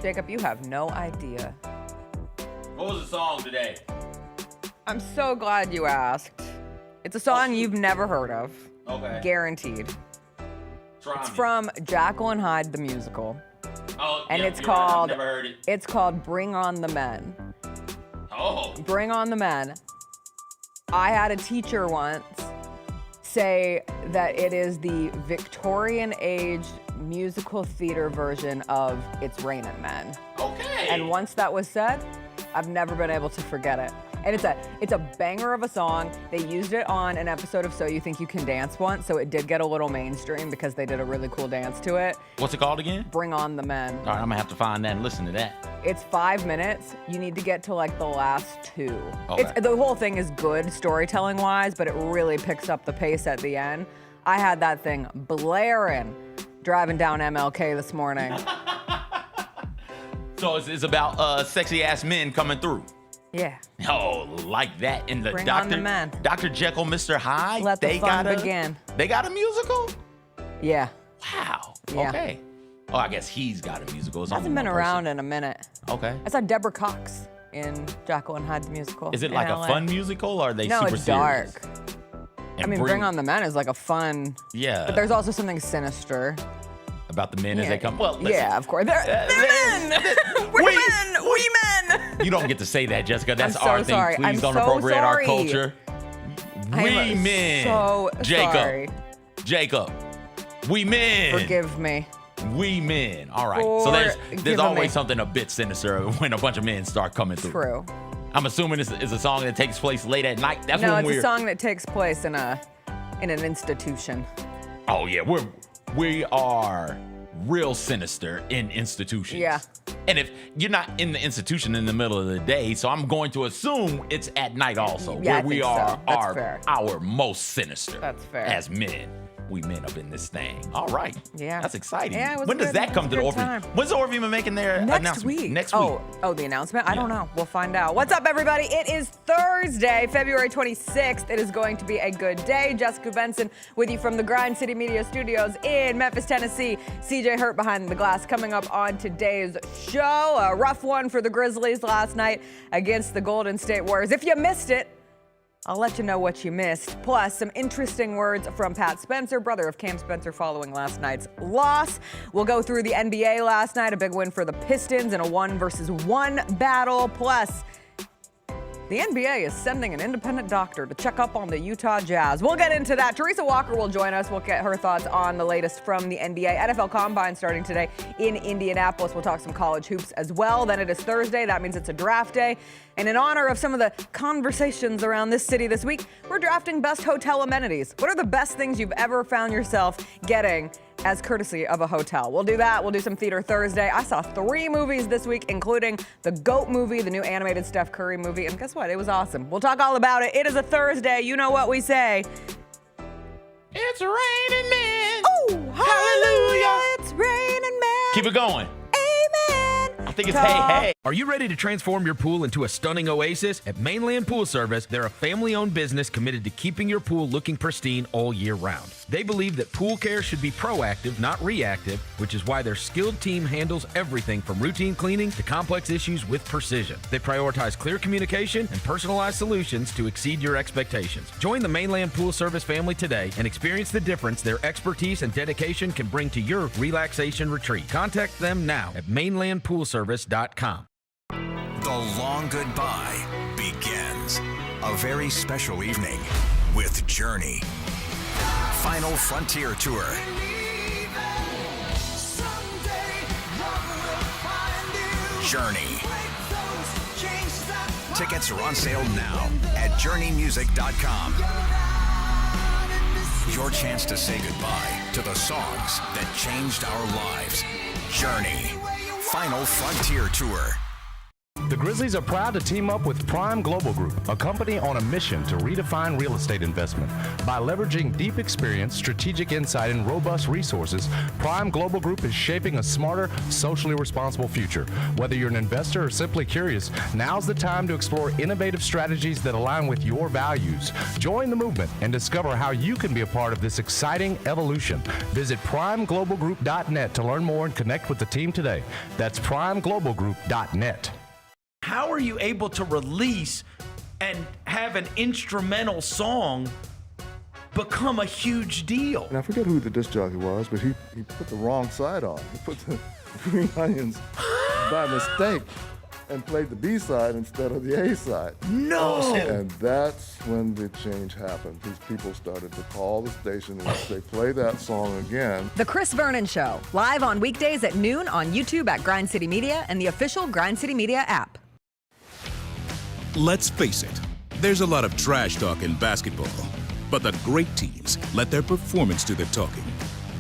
Jacob, you have no idea. What was the song today? I'm so glad you asked. It's a song you've never heard of. Okay. Guaranteed. Try It's me. from Jekyll and Hyde the musical. Oh, And yeah, it's you're right. called I've never heard it. It's called Bring On the Men. Oh. Bring On the Men. I had a teacher once say that it is the Victorian age musical theater version of It's Raining Men. Okay. And once that was said, I've never been able to forget it. And it's a banger of a song. They used it on an episode of So You Think You Can Dance once, so it did get a little mainstream because they did a really cool dance to it. What's it called again? Bring On the Men. All right, I'm gonna have to find that and listen to that. It's 5 minutes. You need to get to like the last two. Okay. The whole thing is good storytelling wise, but it really picks up the pace at the end. I had that thing blaring driving down MLK this morning. So it's about sexy ass men coming through. Yeah. Oh, like that in the Bring Dr. on the men. Dr. Jekyll, Mr. Hyde. Let the fun begin. They got a musical? Yeah. Wow. Yeah. Okay. Oh, I guess he's got a musical. It's Hasn't only been one around person. in a minute. Okay. I saw Deborah Cox in Jekyll and Hyde the musical. Is it in like LA. a fun musical or are they No, super it's serious? dark. And I mean, Bring On the Men is like a fun, Yeah. but there's also something sinister. About the men as Yeah. they come. Well, listen, Yeah, of course. They're men! We're we- men! We men! You don't get to say that, Jessica. That's I'm so our thing. sorry. Please I'm don't so appropriate sorry. our culture. I We am men. so Jacob. sorry. Jacob. We men. Forgive me. We men. All right. So there's Forgive always me. something a bit sinister when a bunch of men start coming through. True. I'm assuming this is a song that takes place late at night. That's No, when it's we're. a song that takes place in an institution. Oh yeah, we are real sinister in institutions. Yeah. And if you're not in the institution in the middle of the day, so I'm going to assume it's at night also, Yeah, I where we think so. are That's fair. our most sinister. That's fair. As men. We men up in this thing. All right. Yeah. That's exciting. Yeah, it was when does good. that It come was to a the good Orpheum? time. When's the Orpheum making their Next announcement? week. Next week. Oh, the announcement? I don't Yeah. know. We'll find out. What's up, everybody? It is Thursday, February 26th. It is going to be a good day. Jessica Benson with you from the Grind City Media Studios in Memphis, Tennessee. CJ Hurt behind the glass coming up on today's show. A rough one for the Grizzlies last night against the Golden State Warriors. If you missed it, I'll let you know what you missed. Plus, some interesting words from Pat Spencer, brother of Cam Spencer, following last night's loss. We'll go through the NBA last night, a big win for the Pistons in a 1-versus-1 battle. Plus, the NBA is sending an independent doctor to check up on the Utah Jazz. We'll get into that. Teresa Walker will join us. We'll get her thoughts on the latest from the NBA. NFL Combine starting today in Indianapolis. We'll talk some college hoops as well. Then it is Thursday. That means it's a draft day. And in honor of some of the conversations around this city this week, we're drafting best hotel amenities. What are the best things you've ever found yourself getting as courtesy of a hotel? We'll do that. We'll do some Theater Thursday. I saw 3 movies this week, including the GOAT movie, the new animated Steph Curry movie, and guess what? It was awesome. We'll talk all about it. It is a Thursday. You know what we say. It's raining men. Oh, hallelujah. It's raining men. Keep it going. Amen. I think it's hey, hey. Are you ready to transform your pool into a stunning oasis? At Mainland Pool Service, they're a family-owned business committed to keeping your pool looking pristine all year round. They believe that pool care should be proactive, not reactive, which is why their skilled team handles everything from routine cleaning to complex issues with precision. They prioritize clear communication and personalized solutions to exceed your expectations. Join the Mainland Pool Service family today and experience the difference their expertise and dedication can bring to your relaxation retreat. Contact them now at mainlandpoolservice.com. The long goodbye begins. A very special evening with Journey. Final Frontier Tour. Journey. Tickets are on sale now at journeymusic.com. Your chance to say goodbye to the songs that changed our lives. Journey. Final Frontier Tour. The Grizzlies are proud to team up with Prime Global Group, a company on a mission to redefine real estate investment. By leveraging deep experience, strategic insight, and robust resources, Prime Global Group is shaping a smarter, socially responsible future. Whether you're an investor or simply curious, now's the time to explore innovative strategies that align with your values. Join the movement and discover how you can be a part of this exciting evolution. Visit primeglobalgroup.net to learn more and connect with the team today. That's primeglobalgroup.net. How are you able to release and have an instrumental song become a huge deal? And I forget who the disc jockey was, but he put the wrong side on. He put the Green Onions by mistake and played the B side instead of the A side. No! And that's when the change happened. These people started to call the station and they play that song again. The Chris Vernon Show, live on weekdays at noon on YouTube at Grind City Media and the official Grind City Media app. Let's face it, there's a lot of trash talk in basketball, but the great teams let their performance do the talking.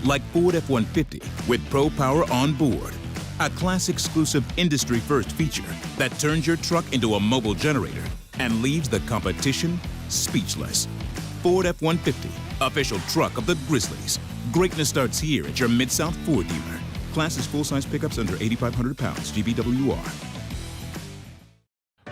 Like Ford F-150 with Pro Power on board, a class-exclusive industry-first feature that turns your truck into a mobile generator and leaves the competition speechless. Ford F-150, official truck of the Grizzlies. Greatness starts here at your Mid-South Ford dealer. Class is full-size pickups under 8,500 pounds, GVWR.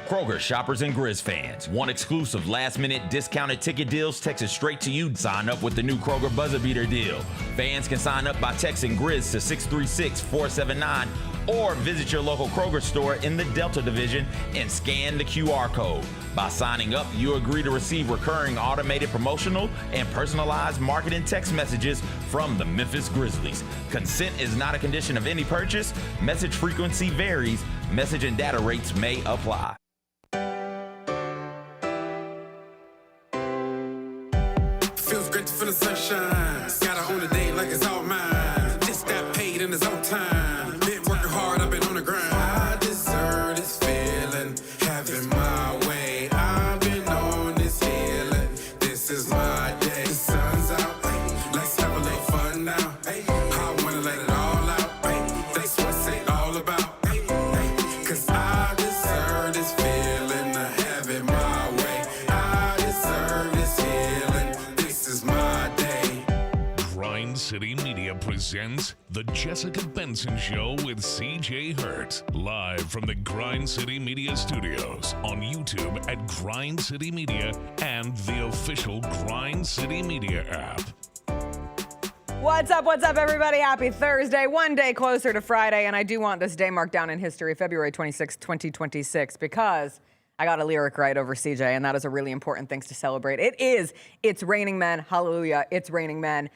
Kroger shoppers and Grizz fans. Want exclusive last-minute discounted ticket deals texted straight to you? Sign up with the new Kroger Buzzer Beater deal. Fans can sign up by texting Grizz to 636-479 or visit your local Kroger store in the Delta Division and scan the QR code. By signing up, you agree to receive recurring automated promotional and personalized marketing text messages from the Memphis Grizzlies. Consent is not a condition of any purchase. Message frequency varies. Message and data rates may apply. Feels great to feel the sunshine. Gotta own the day like it's all mine. Just got paid in his own time. Been working hard, I've been on the grind. I deserve this feeling, having my way. I've been on this healing. This is my day. The sun's out, let's have a little fun now. I wanna let it all out. That's what it's all about. Cause I deserve this feeling, I have it my way. I deserve this healing. This is my day. Grind City Media presents The Jessica Benson Show with CJ Hurt. Live from the Grind City Media Studios on YouTube at Grind City Media and the official Grind City Media app. What's up, everybody? Happy Thursday. One day closer to Friday, and I do want this day marked down in history, February 26, 2026, because I got a lyric right over CJ, and that is a really important thing to celebrate. It's raining men. Hallelujah. It's raining men.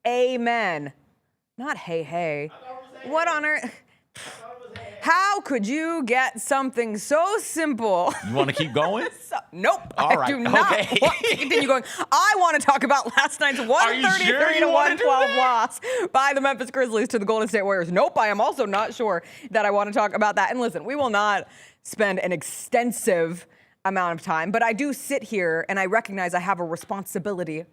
Amen. Not hey, hey. What on earth? How could you get something so simple? You want to keep going? Nope. All right. I do not Okay. want to continue going. I want to talk about last night's 133 to 112 loss by the Memphis Grizzlies to the Golden State Warriors. Nope. I am also not sure that I want to talk about that. And listen, we will not spend an extensive amount of time, but I do sit here and I recognize I have a responsibility,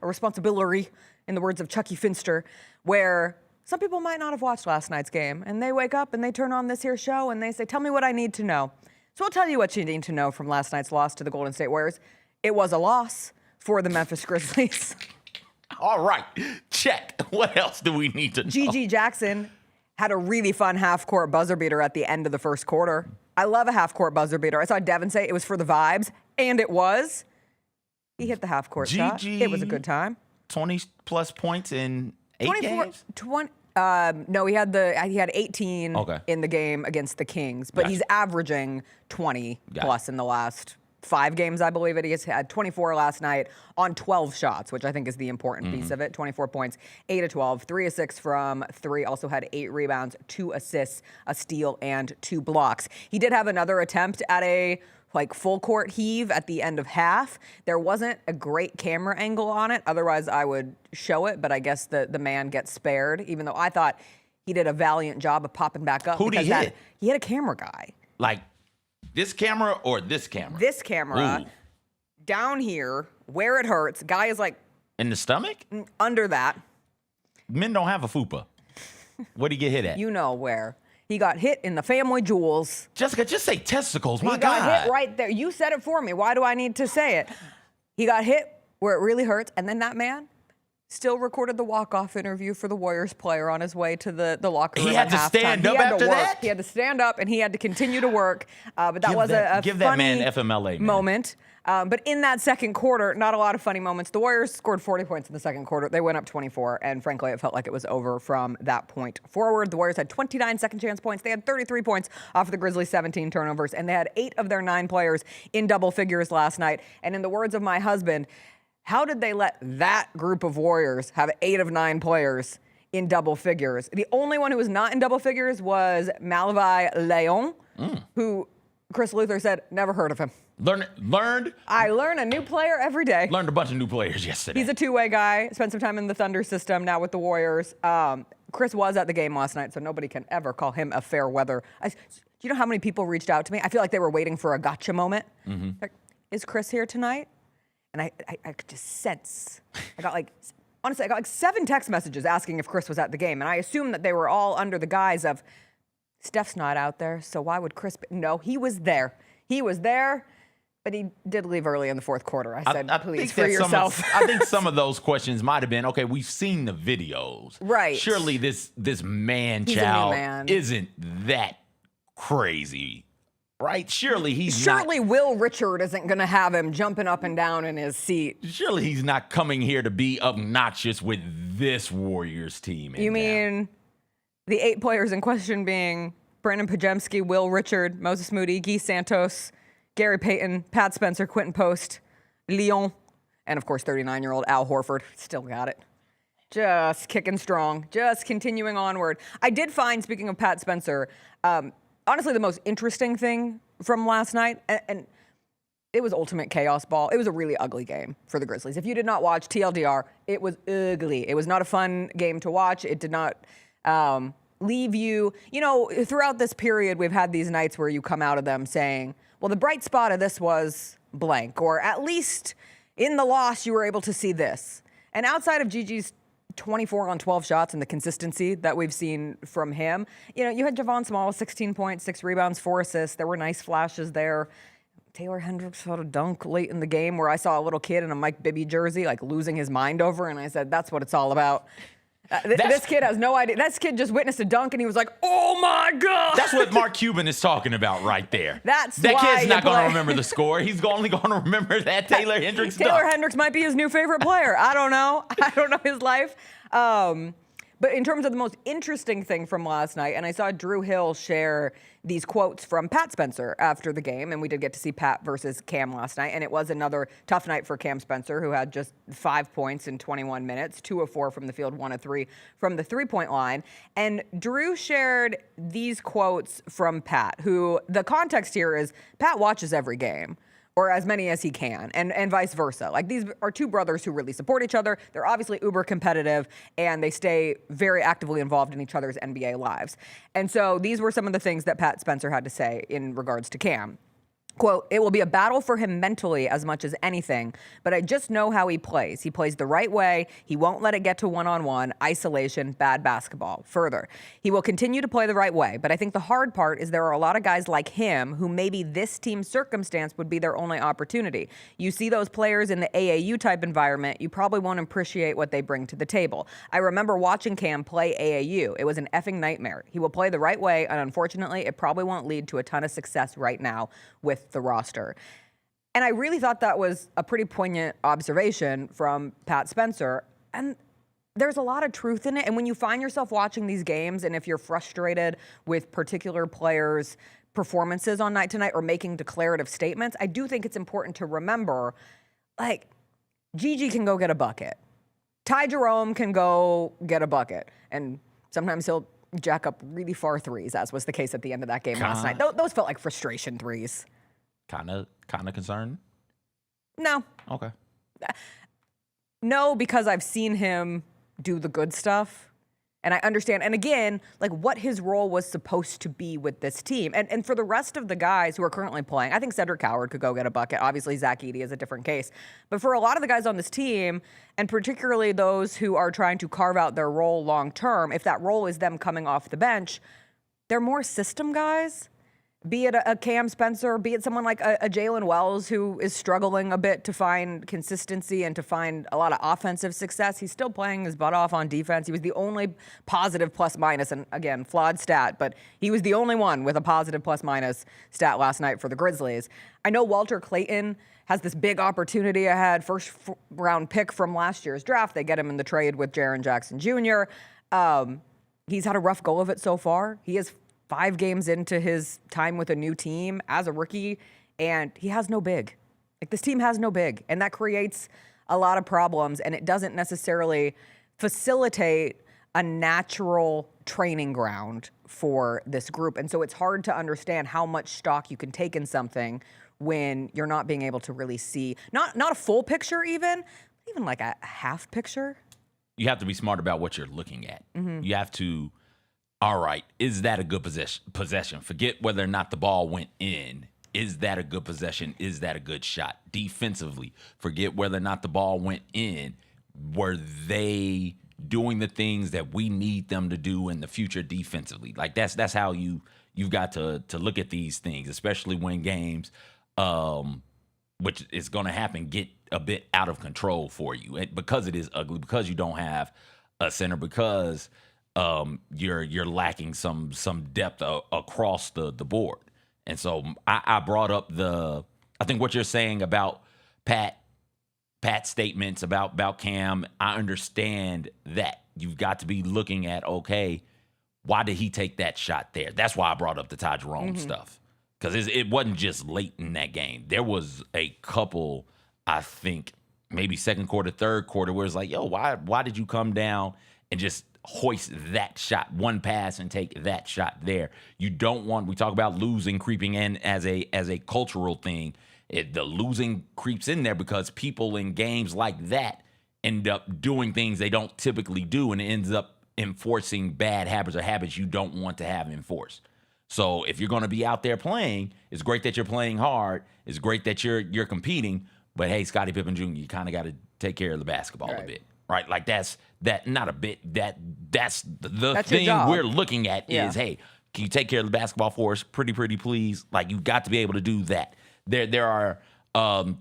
in the words of Chucky Finster, where some people might not have watched last night's game, and they wake up and they turn on this here show and they say, tell me what I need to know. So I'll tell you what you need to know from last night's loss to the Golden State Warriors. It was a loss for the Memphis Grizzlies. All right. Check. What else do we need to know? G.G. Jackson had a really fun half-court buzzer beater at the end of the first quarter. I love a half-court buzzer beater. I saw Devin say it was for the vibes, and it was. He hit the half-court shot. It was a good time. 20-plus points in 8 games? No, he had 18 in the game against the Kings, but he's averaging 20 plus in the last 5 games, I believe it. He has had 24 last night on 12 shots, which I think is the important piece of it. 24 points, 8 of 12, 3 of 6 from 3. Also had 8 rebounds, 2 assists, a steal, and 2 blocks. He did have another attempt at a full court heave at the end of half. There wasn't a great camera angle on it. Otherwise, I would show it, but I guess the man gets spared, even though I thought he did a valiant job of popping back up. Who did he hit? He had a camera guy. Like this camera or this camera? This camera. Ooh. Down here, where it hurts. Guy is in the stomach? Under that. Men don't have a fupa. What'd he get hit at? You know where. He got hit in the family jewels. Jessica, just say testicles. My He God. got hit right there. You said it for me. Why do I need to say it? He got hit where it really hurts, and then that man still recorded the walk-off interview for the Warriors player on his way to the locker room. He had to stand up after that? He had to stand up, and he had to continue to work. But that was a give funny that man FMLA, man. moment. But in that second quarter, not a lot of funny moments. The Warriors scored 40 points in the second quarter. They went up 24, and frankly, it felt like it was over from that point forward. The Warriors had 29 second chance points. They had 33 points off of the Grizzlies' 17 turnovers, and they had 8 of their 9 players in double figures last night. And in the words of my husband, how did they let that group of Warriors have 8 of 9 players in double figures? The only one who was not in double figures was Malvi Leon, who Chris Luther said, never heard of him. Learned? I learn a new player every day. Learned a bunch of new players yesterday. He's a two-way guy. Spent some time in the Thunder system, now with the Warriors. Chris was at the game last night, so nobody can ever call him a fair weather. Do you know how many people reached out to me? I feel like they were waiting for a gotcha moment. Like, is Chris here tonight? And I could just sense. I got like 7 text messages asking if Chris was at the game. And I assumed that they were all under the guise of, Steph's not out there, so why would Chris be? No, he was there. He was there, but he did leave early in the fourth quarter. I said, please, free yourself. I think some of those questions might have been, okay, we've seen the videos. Right. Surely this man He's child a new man. isn't that crazy. Right? Surely Will Richard isn't going to have him jumping up and down in his seat. Surely he's not coming here to be obnoxious with this Warriors team. You mean the 8 players in question being Brandon Pajemski, Will Richard, Moses Moody, Guy Santos, Gary Payton, Pat Spencer, Quentin Post, Leon, and of course 39-year-old Al Horford. Still got it. Just kicking strong. Just continuing onward. I did find, speaking of Pat Spencer, honestly, the most interesting thing from last night, and it was ultimate chaos ball. It was a really ugly game for the Grizzlies. If you did not watch TLDR, it was ugly. It was not a fun game to watch. It did not leave you, throughout this period, we've had these nights where you come out of them saying, well, the bright spot of this was blank, or at least in the loss, you were able to see this. And outside of Gigi's 24 on 12 shots and the consistency that we've seen from him. You had Javon Small, 16 points, 6 rebounds, 4 assists. There were nice flashes there. Taylor Hendricks had a dunk late in the game where I saw a little kid in a Mike Bibby jersey, like losing his mind over, and I said, that's what it's all about. This kid has no idea. This kid just witnessed a dunk, and he was like, oh, my God. That's what Mark Cuban is talking about right there. That kid's not going to remember the score. He's only going to remember that Taylor Hendricks dunk. Taylor Hendricks might be his new favorite player. I don't know. I don't know his life. But in terms of the most interesting thing from last night, and I saw Drew Hill share these quotes from Pat Spencer after the game, and we did get to see Pat versus Cam last night, and it was another tough night for Cam Spencer, who had just 5 points in 21 minutes, 2 of 4 from the field, 1 of 3 from the three-point line. And Drew shared these quotes from Pat, who the context here is Pat watches every game, or as many as he can, and vice versa. Like, these are 2 brothers who really support each other. They're obviously uber competitive, and they stay very actively involved in each other's NBA lives. And so these were some of the things that Pat Spencer had to say in regards to Cam. Quote, it will be a battle for him mentally as much as anything, but I just know how he plays. He plays the right way. He won't let it get to one-on-one, isolation, bad basketball. Further, he will continue to play the right way, but I think the hard part is there are a lot of guys like him who maybe this team's circumstance would be their only opportunity. You see those players in the AAU type environment, you probably won't appreciate what they bring to the table. I remember watching Cam play AAU. It was an effing nightmare. He will play the right way, and unfortunately, it probably won't lead to a ton of success right now with the roster. And I really thought that was a pretty poignant observation from Pat Spencer. And there's a lot of truth in it. And when you find yourself watching these games, and if you're frustrated with particular players' performances on night to night or making declarative statements, I do think it's important to remember, like, Gigi can go get a bucket. Ty Jerome can go get a bucket. And sometimes he'll jack up really far threes, as was the case at the end of that game last night. Those felt like frustration threes. Kind of concerned? No. Okay. No, because I've seen him do the good stuff. And I understand, and again, like what his role was supposed to be with this team. And for the rest of the guys who are currently playing, I think Cedric Howard could go get a bucket. Obviously, Zach Edey is a different case. But for a lot of the guys on this team, and particularly those who are trying to carve out their role long term, if that role is them coming off the bench, they're more system guys. Be it a Cam Spencer, be it someone like a Jalen Wells who is struggling a bit to find consistency and to find a lot of offensive success. He's still playing his butt off on defense. He was the only positive plus-minus, and again, flawed stat, but he was the only one with a positive plus-minus stat last night for the Grizzlies. I know Walter Clayton has this big opportunity ahead, first-round pick from last year's draft. They get him in the trade with Jaren Jackson Jr. He's had a rough go of it so far. He is 5 games into his time with a new team as a rookie, and he has no big. Like, this team has no big, and that creates a lot of problems, and it doesn't necessarily facilitate a natural training ground for this group. And so it's hard to understand how much stock you can take in something when you're not being able to really see, not a full picture even like a half picture. You have to be smart about what you're looking at. You have to, all right, is that a good possession? Forget whether or not the ball went in. Is that a good possession? Is that a good shot? Defensively, forget whether or not the ball went in. Were they doing the things that we need them to do in the future defensively? Like, that's how you've got to look at these things, especially when games, which is going to happen, get a bit out of control for you because it is ugly, because you don't have a center, because you're lacking some depth across the board. And so I brought up I think what you're saying about Pat's statements about Cam. I understand that you've got to be looking at, okay, why did he take that shot there? That's why I brought up the Ty Jerome stuff, because it wasn't just late in that game. There was a couple, I think, maybe second quarter, third quarter, where it's like, yo, why did you come down and just hoist that shot, one pass, and take that shot there? You don't want, we talk about losing creeping in as a cultural thing. The losing creeps in there because people in games like that end up doing things they don't typically do, and it ends up enforcing bad habits or habits you don't want to have enforced. So if you're going to be out there playing, it's great that you're playing hard. It's great that you're competing. But hey, Scottie Pippen Jr., you kind of got to take care of the basketball a bit, right? Like that's the thing we're looking at is, hey, can you take care of the basketball for us? Pretty please. Like, you've got to be able to do that. There are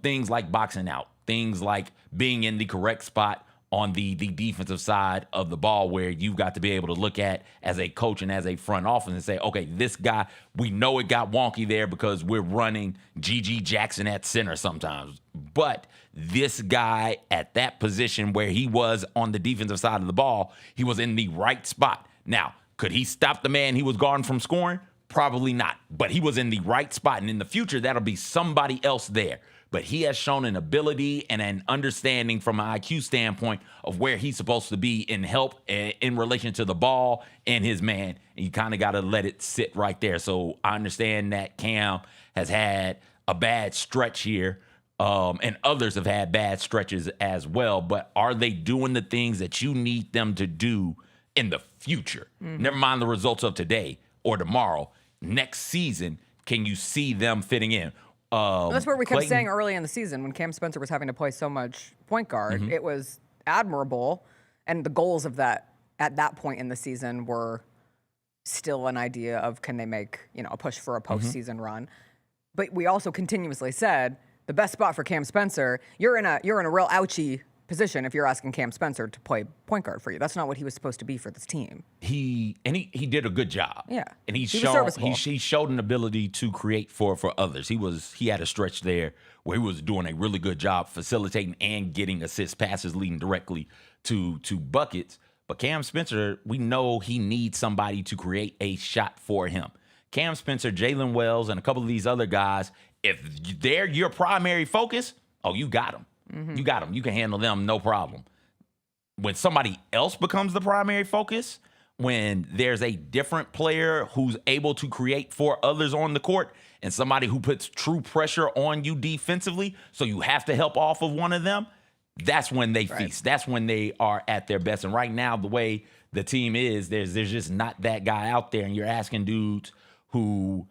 things like boxing out, things like being in the correct spot on the defensive side of the ball, where you've got to be able to look at as a coach and as a front office and say, okay, this guy, we know it got wonky there because we're running G.G. Jackson at center sometimes. But this guy at that position where he was on the defensive side of the ball, he was in the right spot. Now, could he stop the man he was guarding from scoring? Probably not. But he was in the right spot. And in the future, that'll be somebody else there. But he has shown an ability and an understanding from an IQ standpoint of where he's supposed to be in help in relation to the ball and his man. And you kind of got to let it sit right there. So I understand that Cam has had a bad stretch here, and others have had bad stretches as well. But are they doing the things that you need them to do in the future? Never mind the results of today or tomorrow. Next season, can you see them fitting in? That's where we kept saying early in the season when Cam Spencer was having to play so much point guard. It was admirable, and the goals of that at that point in the season were still an idea of, can they make a push for a postseason run? But we also continuously said the best spot for Cam Spencer, you're in a real ouchy position if you're asking Cam Spencer to play point guard for you. That's not what he was supposed to be for this team. He did a good job. Yeah. And he showed an ability to create for others. He had a stretch there where he was doing a really good job facilitating and getting assist passes leading directly to buckets. But Cam Spencer, we know he needs somebody to create a shot for him. Cam Spencer, Jalen Wells, and a couple of these other guys, if they're your primary focus, you got them. You got them. You can handle them, no problem. When somebody else becomes the primary focus, when there's a different player who's able to create for others on the court, and somebody who puts true pressure on you defensively, so you have to help off of one of them, that's when they feast. That's when they are at their best. And right now, the way the team is, there's just not that guy out there, and you're asking dudes who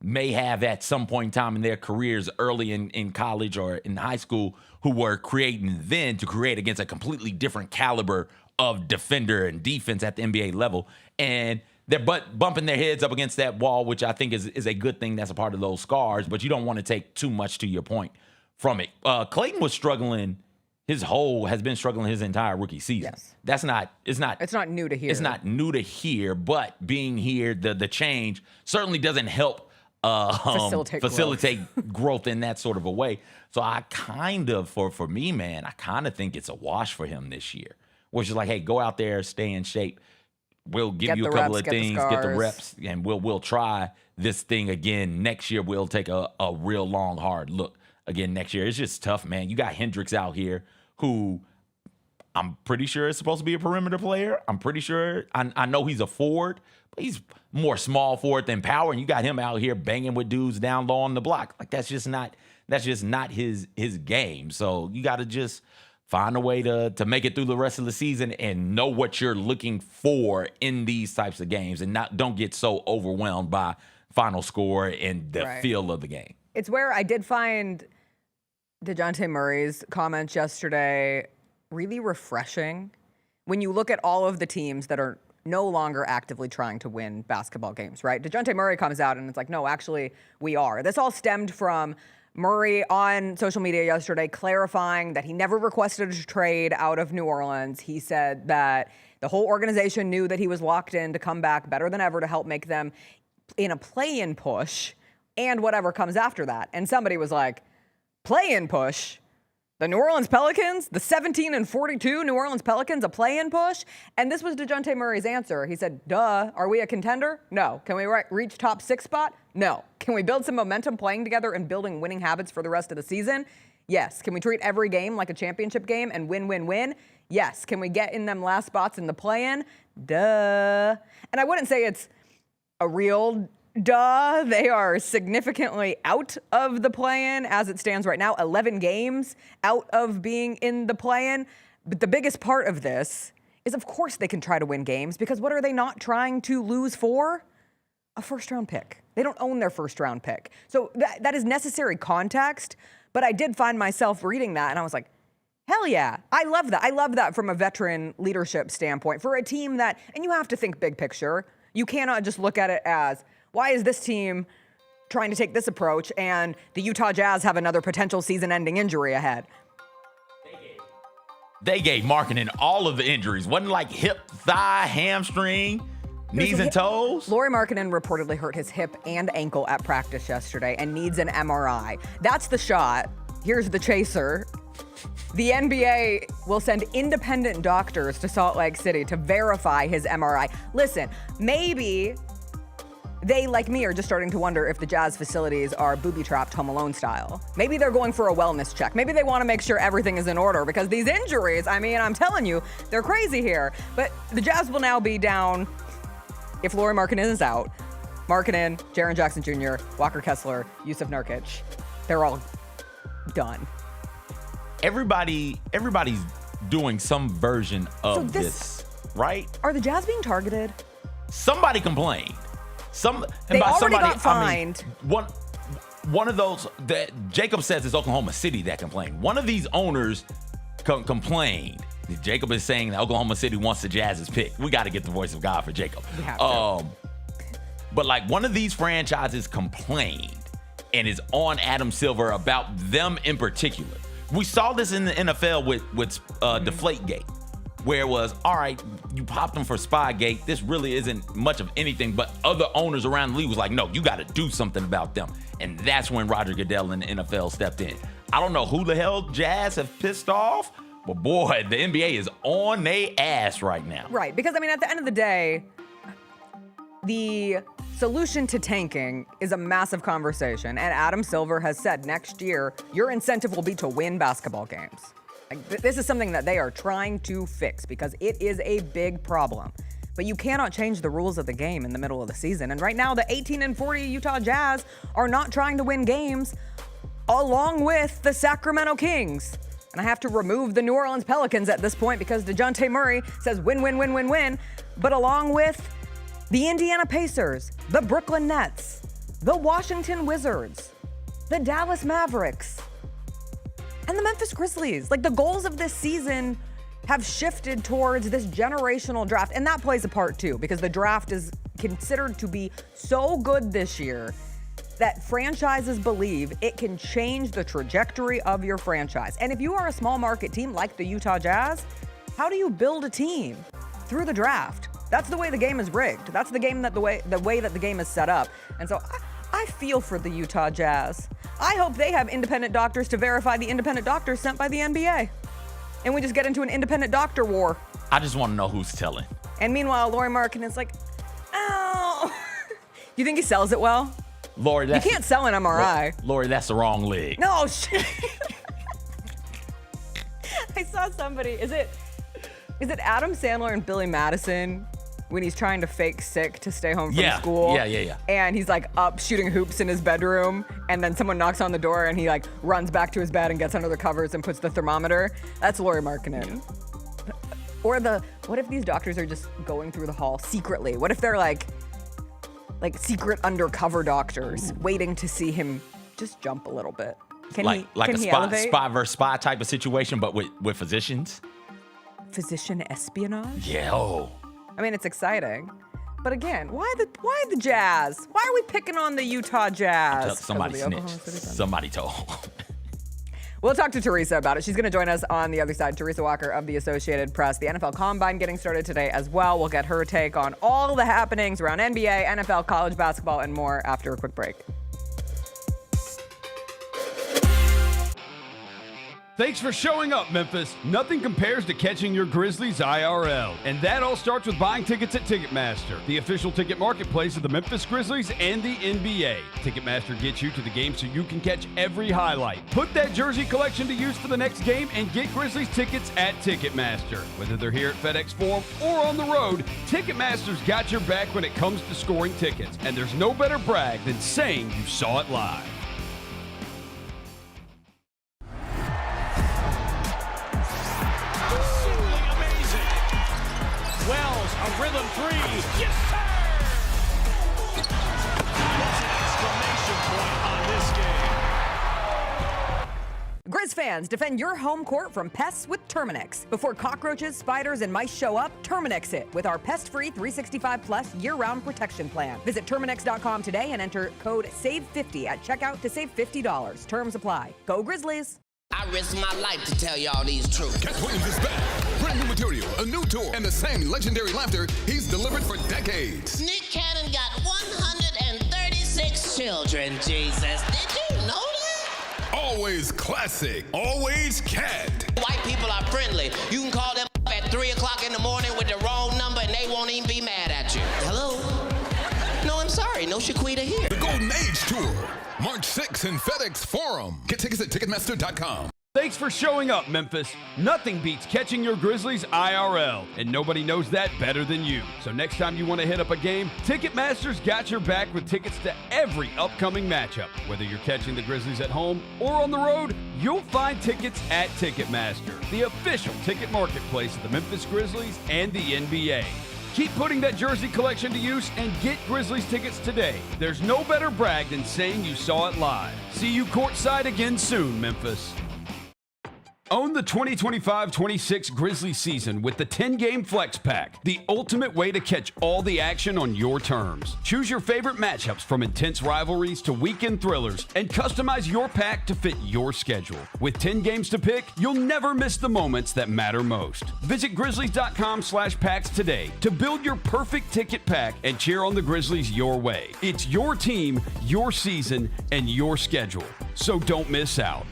may have at some point in time in their careers early in college or in high school who were creating then to create against a completely different caliber of defender and defense at the NBA level. And they're bumping their heads up against that wall, which I think is a good thing. That's a part of those scars, but you don't want to take too much, to your point, from it. Clayton was struggling. Has been struggling his entire rookie season. Yes. It's not new to here. It's not new to here, but being here, the change certainly doesn't help facilitate growth in that sort of a way. So I kind of, for me, man, I kind of think it's a wash for him this year. Which is like, hey, go out there, stay in shape. We'll give you a couple of things, get the reps, and we'll try this thing again next year. We'll take a real long, hard look again next year. It's just tough, man. You got Hendricks out here, who I'm pretty sure is supposed to be a perimeter player. I'm pretty sure. I know he's a forward, but he's more small forward than power. And you got him out here banging with dudes down low on the block. Like that's just not his game. So you got to just find a way to make it through the rest of the season and know what you're looking for in these types of games, and don't get so overwhelmed by final score and the feel of the game. It's where I did find DeJounte Murray's comments yesterday really refreshing. When you look at all of the teams that are no longer actively trying to win basketball games, right? DeJounte Murray comes out and it's like, no, actually, we are. This all stemmed from Murray on social media yesterday clarifying that he never requested a trade out of New Orleans. He said that the whole organization knew that he was locked in to come back better than ever to help make them in a play-in push and whatever comes after that. And somebody was like, play-in push? The New Orleans Pelicans, the 17-42 New Orleans Pelicans, a play-in push? And this was DeJounte Murray's answer. He said, duh, are we a contender? No. Can we reach top 6 spot? No. Can we build some momentum playing together and building winning habits for the rest of the season? Yes. Can we treat every game like a championship game and win? Yes. Can we get in them last spots in the play-in? Duh. And I wouldn't say it's a real duh. They are significantly out of the play-in as it stands right now. 11 games out of being in the play-in. But the biggest part of this is, of course, they can try to win games, because what are they not trying to lose for? A first-round pick. They don't own their first-round pick. So that is necessary context. But I did find myself reading that, and I was like, hell yeah. I love that. I love that from a veteran leadership standpoint. For a team that, and you have to think big picture. You cannot just look at it as, why is this team trying to take this approach and the Utah Jazz have another potential season-ending injury ahead? They gave Markkanen all of the injuries. Wasn't like hip, thigh, hamstring, knees and toes. Lauri Markkanen reportedly hurt his hip and ankle at practice yesterday and needs an MRI. That's the shot. Here's the chaser. The NBA will send independent doctors to Salt Lake City to verify his MRI. Listen, maybe they, like me, are just starting to wonder if the Jazz facilities are booby-trapped Home Alone style. Maybe they're going for a wellness check. Maybe they want to make sure everything is in order, because these injuries, I mean, I'm telling you, they're crazy here. But the Jazz will now be down, if Lauri Markkanen is out, Markkanen, Jaren Jackson Jr., Walker Kessler, Yusuf Nurkic. They're all done. Everybody's doing some version of this, right? Are the Jazz being targeted? Somebody complained. They already got fined. I mean, one of those that Jacob says is Oklahoma City that complained. One of these owners complained. Jacob is saying that Oklahoma City wants the Jazz's pick. We got to get the voice of God for Jacob. We have to. But like, one of these franchises complained and is on Adam Silver about them in particular. We saw this in the NFL with Deflategate, where it was, all right, you popped them for Spygate. This really isn't much of anything, but other owners around the league was like, no, you got to do something about them. And that's when Roger Goodell and the NFL stepped in. I don't know who the hell Jazz have pissed off, but boy, the NBA is on their ass right now. Right, because I mean, at the end of the day, the solution to tanking is a massive conversation. And Adam Silver has said next year, your incentive will be to win basketball games. Like, this is something that they are trying to fix, because it is a big problem. But you cannot change the rules of the game in the middle of the season. And right now, the 18-40 Utah Jazz are not trying to win games, along with the Sacramento Kings. And I have to remove the New Orleans Pelicans at this point, because DeJounte Murray says win. But along with the Indiana Pacers, the Brooklyn Nets, the Washington Wizards, the Dallas Mavericks, and the Memphis Grizzlies. Like, the goals of this season have shifted towards this generational draft. And that plays a part too, because the draft is considered to be so good this year that franchises believe it can change the trajectory of your franchise. And if you are a small market team like the Utah Jazz, how do you build a team? Through the draft. That's the way the game is rigged. That's the game that the way that the game is set up. And so I feel for the Utah Jazz. I hope they have independent doctors to verify the independent doctors sent by the NBA. And we just get into an independent doctor war. I just want to know who's telling. And meanwhile, Lauri Markkanen is like, ow. You think he sells it well? Lauri, you can't sell an MRI. Lauri, that's the wrong leg. No, shit. I saw somebody, is it Adam Sandler and Billy Madison when he's trying to fake sick to stay home from school? Yeah. And he's like up shooting hoops in his bedroom, and then someone knocks on the door and he like runs back to his bed and gets under the covers and puts the thermometer. That's Lauri Markkanen. Or what if these doctors are just going through the hall secretly? What if they're like secret undercover doctors waiting to see him just jump a little bit? Can he spy versus spy type of situation, but with physicians? Physician espionage? Yeah. Oh. I mean, it's exciting. But again, why the Jazz? Why are we picking on the Utah Jazz? Somebody snitched. Somebody told. We'll talk to Teresa about it. She's going to join us on the other side. Teresa Walker of the Associated Press. The NFL Combine getting started today as well. We'll get her take on all the happenings around NBA, NFL, college basketball, and more after a quick break. Thanks for showing up, Memphis. Nothing compares to catching your Grizzlies IRL. And that all starts with buying tickets at Ticketmaster, the official ticket marketplace of the Memphis Grizzlies and the NBA. Ticketmaster gets you to the game so you can catch every highlight. Put that jersey collection to use for the next game and get Grizzlies tickets at Ticketmaster. Whether they're here at FedEx Forum or on the road, Ticketmaster's got your back when it comes to scoring tickets. And there's no better brag than saying you saw it live. Wells, a rhythm three. Yes, sir! That's an exclamation point on this game. Grizz fans, defend your home court from pests with Terminix. Before cockroaches, spiders, and mice show up, Terminix it with our pest-free 365-plus year-round protection plan. Visit Terminix.com today and enter code SAVE50 at checkout to save $50. Terms apply. Go Grizzlies! I risk my life to tell y'all these truths. Cat Williams is back. Brand new material, a new tour, and the same legendary laughter he's delivered for decades. Nick Cannon got 136 children, Jesus. Did you know that? Always classic, always Cat. White people are friendly. You can call them at 3 o'clock in the morning with the wrong number and they won't even be mad at you. Hello? No, I'm sorry. No Shaquita here. The Golden Age Tour. March 6th in FedEx Forum. Get tickets at Ticketmaster.com. Thanks for showing up, Memphis. Nothing beats catching your Grizzlies IRL, and nobody knows that better than you. So next time you want to hit up a game, Ticketmaster's got your back with tickets to every upcoming matchup. Whether you're catching the Grizzlies at home or on the road, you'll find tickets at Ticketmaster, the official ticket marketplace of the Memphis Grizzlies and the NBA. Keep putting that jersey collection to use and get Grizzlies tickets today. There's no better brag than saying you saw it live. See you courtside again soon, Memphis. Own the 2025-26 Grizzlies season with the 10-game Flex Pack, the ultimate way to catch all the action on your terms. Choose your favorite matchups from intense rivalries to weekend thrillers and customize your pack to fit your schedule. With 10 games to pick, you'll never miss the moments that matter most. Visit Grizzlies.com/packs today to build your perfect ticket pack and cheer on the Grizzlies your way. It's your team, your season, and your schedule. So don't miss out.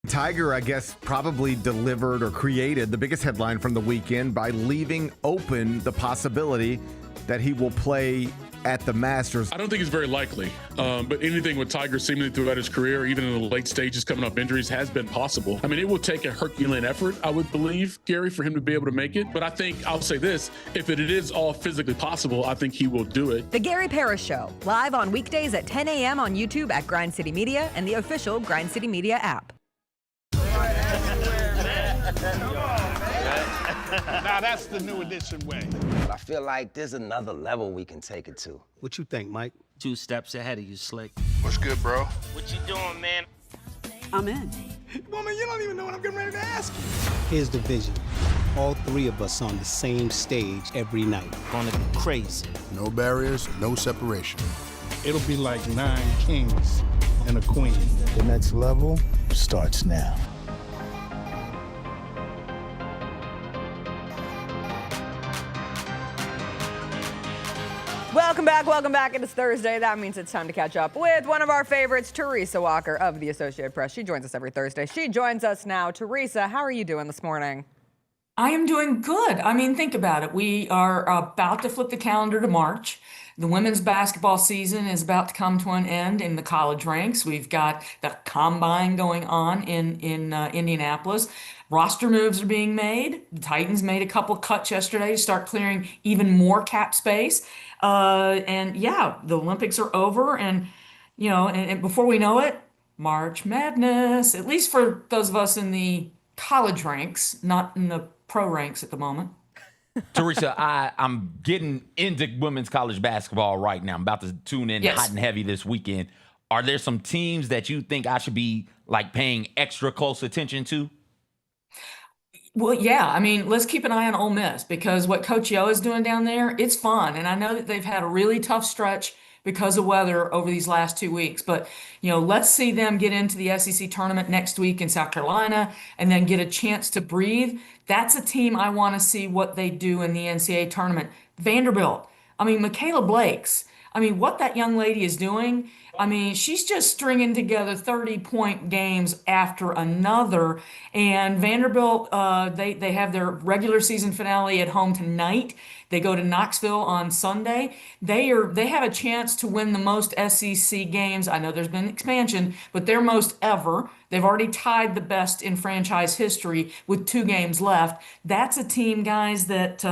Tiger, I guess, probably delivered or created the biggest headline from the weekend by leaving open the possibility that he will play at the Masters. I don't think it's very likely, but anything with Tiger seemingly throughout his career, even in the late stages coming off injuries, has been possible. I mean, it will take a Herculean effort, I would believe, Gary, for him to be able to make it. But I think, I'll say this, if it is all physically possible, I think he will do it. The Gary Parrish Show, live on weekdays at 10 a.m. on YouTube at Grind City Media and the official Grind City Media app. Now that's the new edition way. I feel like there's another level we can take it to. What you think, Mike? 2 steps ahead of you, Slick. What's good, bro? What you doing, man? I'm in. Woman, you don't even know what I'm getting ready to ask you. Here's the vision. all three of us on the same stage every night. Gonna be crazy. No barriers, no separation. It'll be like 9 kings and a queen. The next level starts now. Welcome back, welcome back. It is Thursday. That means it's time to catch up with one of our favorites, Teresa Walker of the Associated Press. She joins us every Thursday. She joins us now. Teresa, how are you doing this morning? I am doing good. I mean, think about it. We are about to flip the calendar to March. The women's basketball season is about to come to an end in the college ranks. We've got the combine going on in Indianapolis. Roster moves are being made. The Titans made a couple cuts yesterday to start clearing even more cap space. And yeah, the Olympics are over, and and before we know it, March Madness. At least for those of us in the college ranks, not in the pro ranks at the moment. Teresa, I'm getting into women's college basketball right now. I'm about to tune in hot and heavy this weekend. Are there some teams that you think I should be paying extra close attention to? Well, yeah. I mean, let's keep an eye on Ole Miss, because what Coach Yo is doing down there, it's fun. And I know that they've had a really tough stretch because of weather over these last 2 weeks. But, let's see them get into the SEC tournament next week in South Carolina and then get a chance to breathe. That's a team I want to see what they do in the NCAA tournament. Vanderbilt. I mean, Michaela Blakes. I mean, what that young lady is doing, I mean, she's just stringing together 30-point games after another. And Vanderbilt, they have their regular season finale at home tonight. They go to Knoxville on Sunday. They have a chance to win the most SEC games. I know there's been expansion, but their most ever. They've already tied the best in franchise history with 2 games left. That's a team, guys, that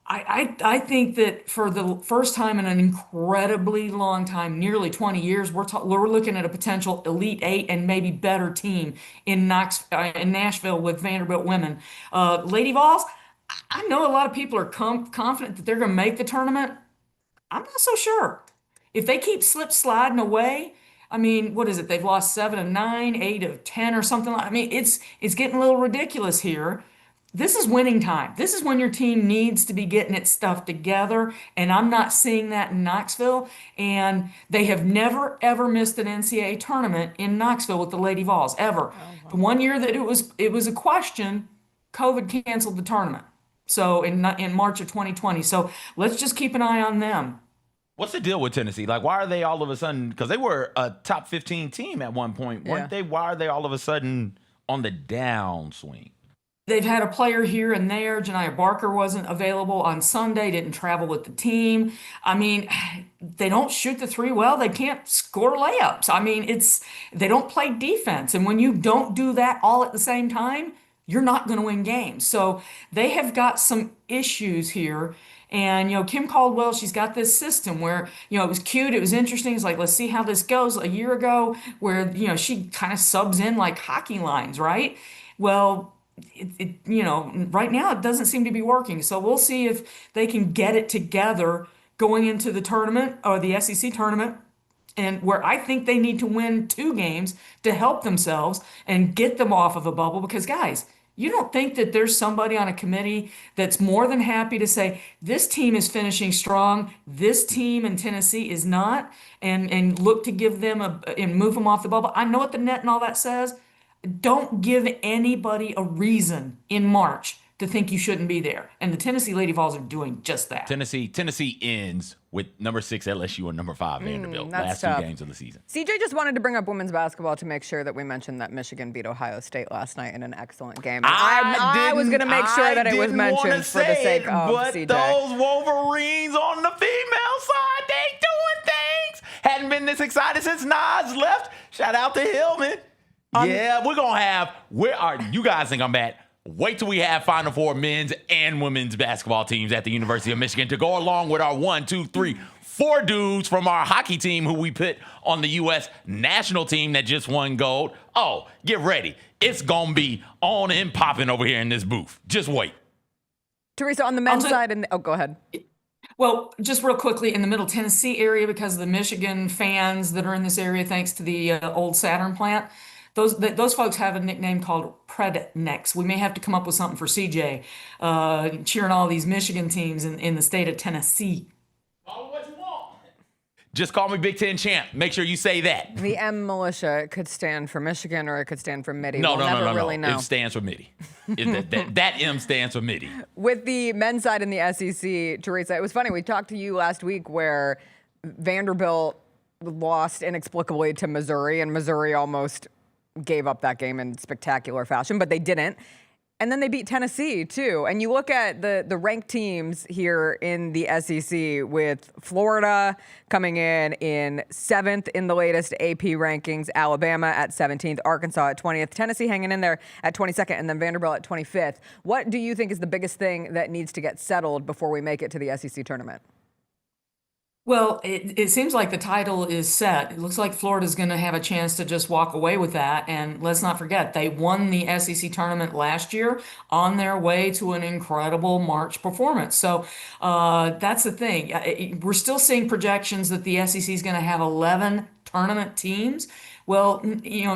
I think that for the first time in an incredibly long time, nearly 20 years, we're looking at a potential Elite 8 and maybe better team in Nashville with Vanderbilt women. Lady Vols, I know a lot of people are confident that they're going to make the tournament. I'm not so sure. If they keep sliding away, I mean, what is it? They've lost 7 of 9, 8 of 10 or something. I mean, it's getting a little ridiculous here. This is winning time. This is when your team needs to be getting its stuff together, and I'm not seeing that in Knoxville. And they have never, ever missed an NCAA tournament in Knoxville with the Lady Vols, ever. The one year that it was a question, COVID canceled the tournament. So in March of 2020. So let's just keep an eye on them. What's the deal with Tennessee? Why are they all of a sudden, because they were a top 15 team at one point, weren't they? Why are they all of a sudden on the downswing? They've had a player here and there. Janiah Barker wasn't available on Sunday, didn't travel with the team. I mean, they don't shoot the three well. They can't score layups. I mean, they don't play defense. And when you don't do that all at the same time, you're not going to win games. So they have got some issues here. And, Kim Caldwell, she's got this system where, it was cute. It was interesting. It's like, let's see how this goes. A year ago where, she kind of subs in like hockey lines, right? Well, right now it doesn't seem to be working. So we'll see if they can get it together going into the tournament or the SEC tournament, and where I think they need to win 2 games to help themselves and get them off of a bubble. Because guys, you don't think that there's somebody on a committee that's more than happy to say, this team is finishing strong, this team in Tennessee is not, and look to give them and move them off the bubble? I know what the net and all that says. Don't give anybody a reason in March to think you shouldn't be there. And the Tennessee Lady Vols are doing just that. Tennessee ends with number 6 LSU and number 5 Vanderbilt. Last tough. 2 games of the season. CJ just wanted to bring up women's basketball to make sure that we mentioned that Michigan beat Ohio State last night in an excellent game. I was going to make sure that it was mentioned for the sake of CJ. Those Wolverines on the female side, they doing things. Hadn't been this excited since Nas left. Shout out to Hillman. Yeah, we're going to have, you guys think I'm bad. Wait till we have Final Four men's and women's basketball teams at the University of Michigan to go along with our 1, 2, 3, 4 dudes from our hockey team who we put on the U.S. national team that just won gold. Oh, get ready. It's going to be on and popping over here in this booth. Just wait. Teresa, on the men's side, go ahead. Well, just real quickly, in the Middle Tennessee area, because of the Michigan fans that are in this area, thanks to the old Saturn plant, those folks have a nickname called Prednecks. We may have to come up with something for CJ, cheering all these Michigan teams in the state of Tennessee. Just call me Big Ten champ. Make sure you say that. The M militia could stand for Michigan or it could stand for Midi. No. Really know. It stands for Midi. that M stands for Midi. With the men's side in the SEC, Teresa, it was funny. We talked to you last week where Vanderbilt lost inexplicably to Missouri, and Missouri almost gave up that game in spectacular fashion, but they didn't. And then they beat Tennessee, too. And you look at the ranked teams here in the SEC with Florida coming in 7th in the latest AP rankings, Alabama at 17th, Arkansas at 20th, Tennessee hanging in there at 22nd, and then Vanderbilt at 25th. What do you think is the biggest thing that needs to get settled before we make it to the SEC tournament? Well, it seems like the title is set. It looks like Florida's going to have a chance to just walk away with that. And let's not forget, they won the SEC tournament last year on their way to an incredible March performance. So that's the thing. We're still seeing projections that the SEC is going to have 11 tournament teams. Well,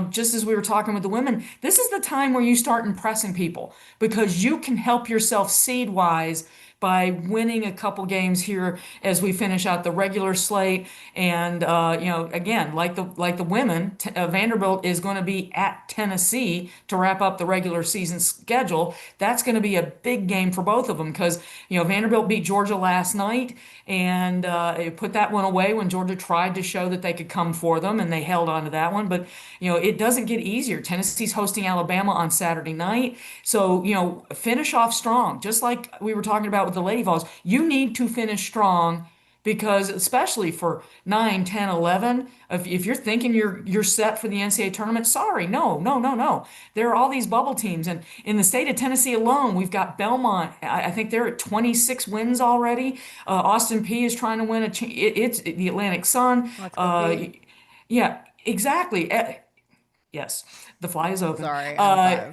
just as we were talking with the women, this is the time where you start impressing people because you can help yourself seed-wise by winning a couple games here as we finish out the regular slate. And, again, like the women, Vanderbilt is going to be at Tennessee to wrap up the regular season schedule. That's going to be a big game for both of them because, Vanderbilt beat Georgia last night and it put that one away when Georgia tried to show that they could come for them, and they held on to that one. But, it doesn't get easier. Tennessee's hosting Alabama on Saturday night. So, finish off strong, just like we were talking about with the Lady Vols. You need to finish strong because especially for 9, 10, 11, if you're thinking you're set for the NCAA tournament, sorry, no. There are all these bubble teams. And in the state of Tennessee alone, we've got Belmont. I think they're at 26 wins already. Austin Peay is trying to win it's the Atlantic Sun. Yeah, exactly. Yes, the fly is open. Sorry.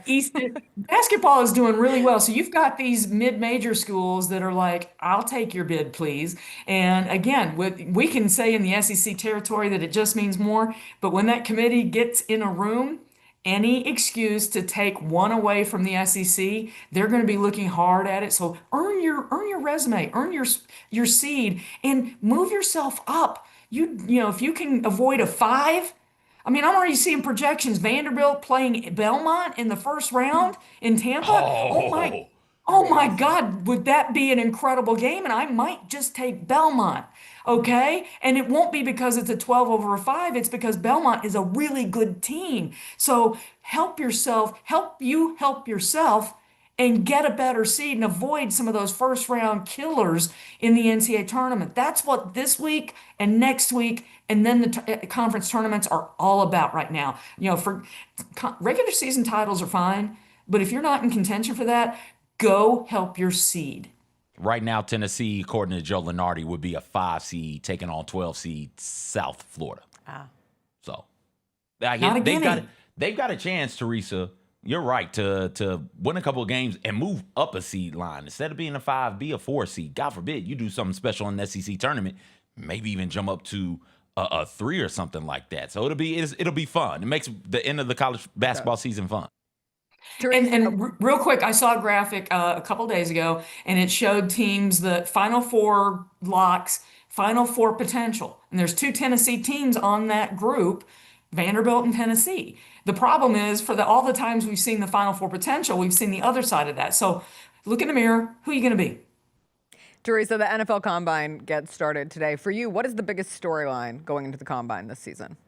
East basketball is doing really well. So you've got these mid-major schools that are like, I'll take your bid, please. And again, we can say in the SEC territory that it just means more. But when that committee gets in a room, any excuse to take one away from the SEC, they're going to be looking hard at it. So earn your resume, earn your seed, and move yourself up. If you can avoid a 5. I mean, I'm already seeing projections. Vanderbilt playing Belmont in the first round in Tampa. Oh my God, would that be an incredible game? And I might just take Belmont, okay? And it won't be because it's a 12 over a 5. It's because Belmont is a really good team. So help yourself, help yourself, and get a better seed and avoid some of those first round killers in the NCAA tournament. That's what this week and next week and then the conference tournaments are all about right now. For regular season titles are fine, but if you're not in contention for that, go help your seed. Right now, Tennessee, according to Joe Lunardi, would be a 5 seed taking on 12 seed South Florida. So they've got a chance, Teresa. You're right, to win a couple of games and move up a seed line. Instead of being a 5, be a 4 seed. God forbid you do something special in the SEC tournament, maybe even jump up to a 3 or something like that. So it'll be fun. It makes the end of the college basketball season fun. And real quick, I saw a graphic a couple days ago, and it showed teams, the Final Four locks, Final Four potential. And there's 2 Tennessee teams on that group, Vanderbilt and Tennessee. The problem is, for all the times we've seen the Final Four potential, we've seen the other side of that. So look in the mirror. Who are you going to be? Teresa, the NFL Combine gets started today. For you, what is the biggest storyline going into the Combine this season?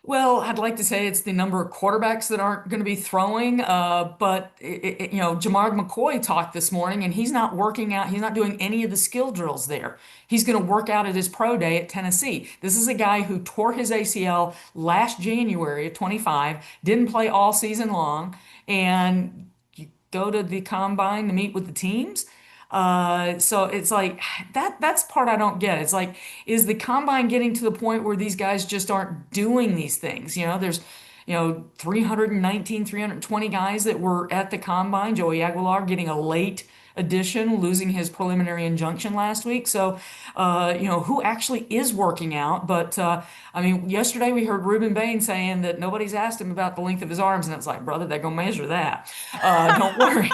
Well, I'd like to say it's the number of quarterbacks that aren't going to be throwing, but Jamard McCoy talked this morning, and he's not working out. He's not doing any of the skill drills there. He's going to work out at his pro day at Tennessee. This is a guy who tore his ACL last January at 25, didn't play all season long, and you go to the Combine to meet with the teams. So it's like that's part I don't get. It's like, is the Combine getting to the point where these guys just aren't doing these things? There's 319, 320 guys that were at the Combine. Joey Aguilar getting a late addition, losing his preliminary injunction last week. So, who actually is working out? But I mean, yesterday we heard Ruben Bain saying that nobody's asked him about the length of his arms, and it's like, brother, they're gonna measure that. Don't worry.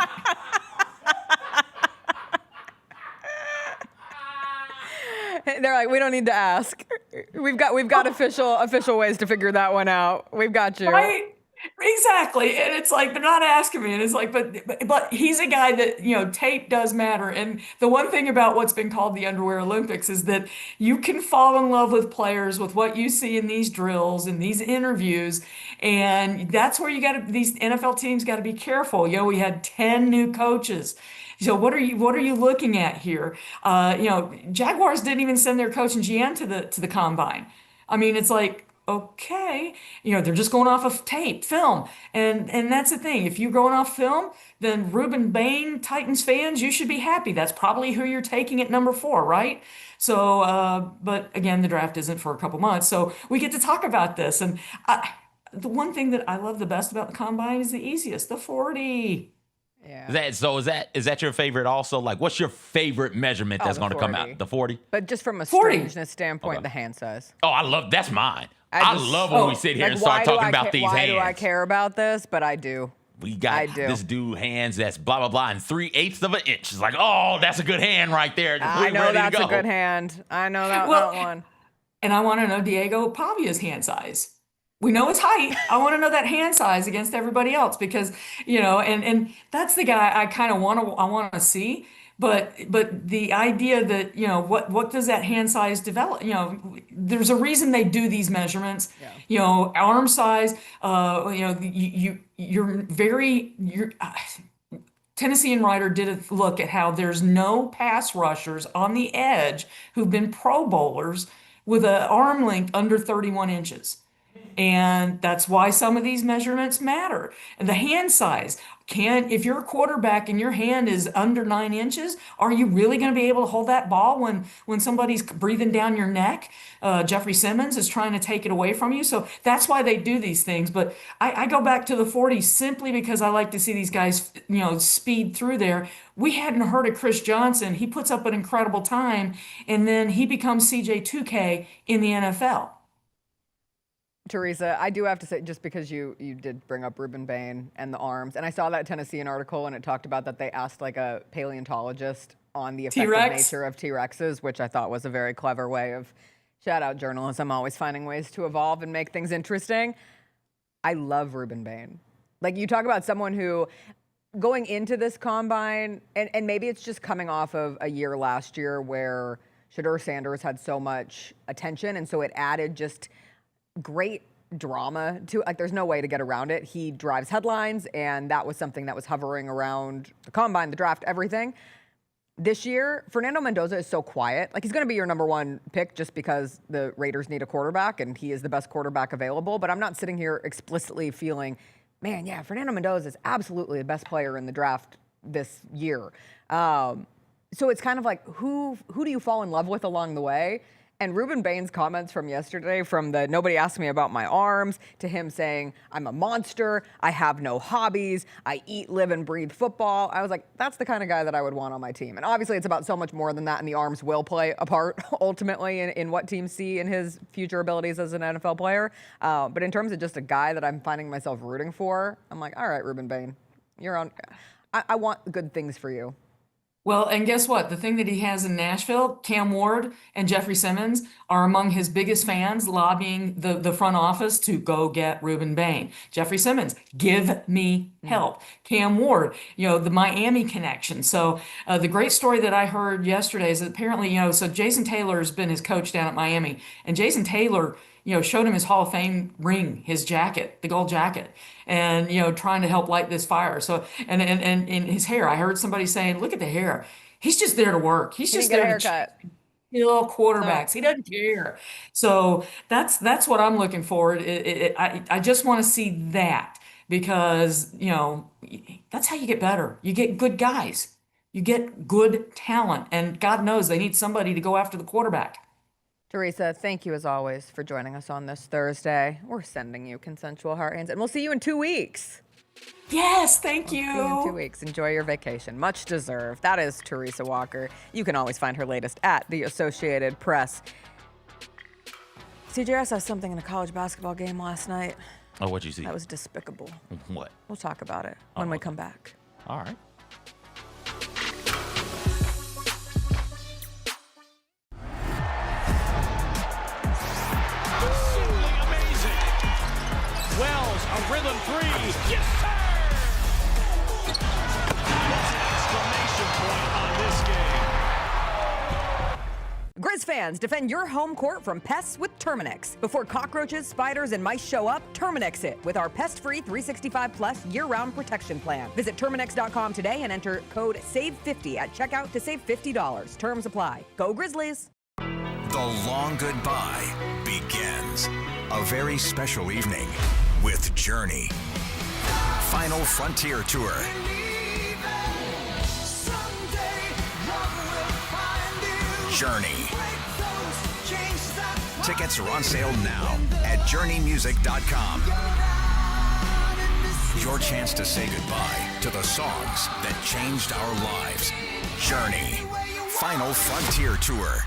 They're like, we don't need to ask. We've got official ways to figure that one out. We've got you. Right? Exactly. And it's like, they're not asking me. And it's like, but he's a guy that, tape does matter. And the one thing about what's been called the Underwear Olympics is that you can fall in love with players with what you see in these drills and these interviews. And that's where these NFL teams got to be careful. We had 10 new coaches. So what are you looking at here? Jaguars didn't even send their coach and GM to the combine. I mean, it's like, okay, they're just going off of tape, film. And that's the thing. If you're going off film, then Ruben Bain, Titans fans, you should be happy. That's probably who you're taking at number 4, right? So, but again, the draft isn't for a couple months. So we get to talk about this. And the one thing that I love the best about the combine is the easiest, the 40. Yeah. Is that your favorite also? Like, what's your favorite measurement that's going to come out? The 40? But just from a 40. strangeness standpoint, the hand size. Oh, that's mine. I love when we sit here and start talking about these hands. Why do I care about this? But I do. We got this dude hands that's blah, blah, blah, and 3/8 of an inch. It's like, oh, that's a good hand right there. I know that's a good hand. I know that one. And I want to know Diego Pavia's hand size. We know his height. I want to know that hand size against everybody else because, and that's the guy I want to see. But the idea that, what does that hand size develop? There's a reason they do these measurements. Yeah. Arm size, Tennessee and Ryder did a look at how there's no pass rushers on the edge who've been Pro Bowlers with an arm length under 31 inches. And that's why some of these measurements matter. And the hand size, if you're a quarterback and your hand is under 9 inches, are you really going to be able to hold that ball when somebody's breathing down your neck? Jeffrey Simmons is trying to take it away from you. So that's why they do these things. But I go back to the 40 simply because I like to see these guys, speed through there. We hadn't heard of Chris Johnson. He puts up an incredible time, and then he becomes CJ2K in the NFL. Teresa, I do have to say, just because you did bring up Ruben Bain and the arms, and I saw that Tennessean article and it talked about that they asked like a paleontologist on the effective nature of T-Rexes, which I thought was a very clever way of, shout out journalism, always finding ways to evolve and make things interesting. I love Ruben Bain. Like, you talk about someone who, going into this combine, and maybe it's just coming off of a year last year where Shedeur Sanders had so much attention, and so it added just great drama to, like, there's no way to get around it. He drives headlines, and that was something that was hovering around the combine, the draft, everything. This year, Fernando Mendoza is so quiet. Like, he's going to be your number 1 pick just because the Raiders need a quarterback, and he is the best quarterback available. But I'm not sitting here explicitly feeling, man, yeah, Fernando Mendoza is absolutely the best player in the draft this year. So it's kind of like, who do you fall in love with along the way? And Ruben Bain's comments from yesterday, from the nobody asked me about my arms, to him saying, I'm a monster, I have no hobbies, I eat, live, and breathe football. I was like, that's the kind of guy that I would want on my team. And obviously it's about so much more than that, and the arms will play a part ultimately in what teams see in his future abilities as an NFL player. But in terms of just a guy that I'm finding myself rooting for, I'm like, all right, Ruben Bain, you're on. I want good things for you. Well, and guess what? The thing that he has in Nashville, Cam Ward and Jeffrey Simmons are among his biggest fans, lobbying the front office to go get Ruben Bain. Jeffrey Simmons, give me help. Cam Ward, the Miami connection. So the great story that I heard yesterday is that apparently, so Jason Taylor has been his coach down at Miami, and Jason Taylor, showed him his Hall of Fame ring, his jacket, the gold jacket, and, trying to help light this fire. So, and in his hair, I heard somebody saying, look at the hair. He's just there to work. He's just there to kill quarterbacks. He doesn't care. So that's what I'm looking for. I just want to see that because, that's how you get better. You get good guys. You get good talent. And God knows they need somebody to go after the quarterback. Teresa, thank you as always for joining us on this Thursday. We're sending you consensual heart hands, and we'll see you in 2 weeks. Yes, thank See you in 2 you. weeks. Enjoy your vacation. Much deserved. That is Teresa Walker. You can always find her latest at the Associated Press. CJ, I saw something in a college basketball game last night. Oh, what'd you see? That was despicable. What? We'll talk about it when we come back. All right. Absolutely amazing. Wells, a rhythm three. Yes, sir! That's an exclamation point on this game. Grizz fans, defend your home court from pests with Terminix. Before cockroaches, spiders, and mice show up, Terminix it with our pest-free 365-plus year-round protection plan. Visit Terminix.com today and enter code SAVE50 at checkout to save $50. Terms apply. Go Grizzlies! The long goodbye begins. A very special evening with Journey. Final Frontier Tour. Journey. Tickets are on sale now at journeymusic.com. Your chance to say goodbye to the songs that changed our lives. Journey. Final Frontier Tour.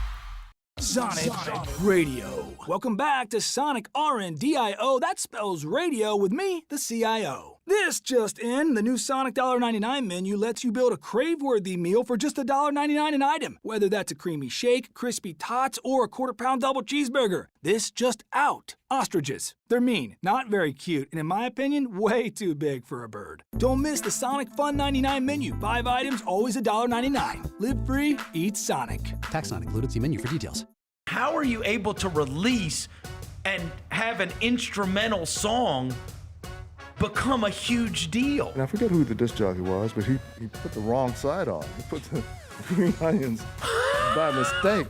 Sonic Radio. Welcome back to Sonic RNDIO. That spells radio with me, the CIO. This just in, the new Sonic $1.99 menu lets you build a crave-worthy meal for just $1.99 an item. Whether that's a creamy shake, crispy tots, or a quarter-pound double cheeseburger. This just out. Ostriches. They're mean, not very cute, and in my opinion, way too big for a bird. Don't miss the Sonic Fun 99 menu. 5 items, always $1.99. Live free, eat Sonic. Tax not included. See menu for details. How are you able to release and have an instrumental song become a huge deal? And I forget who the disc jockey was, but he put the wrong side on. He put the green onions by mistake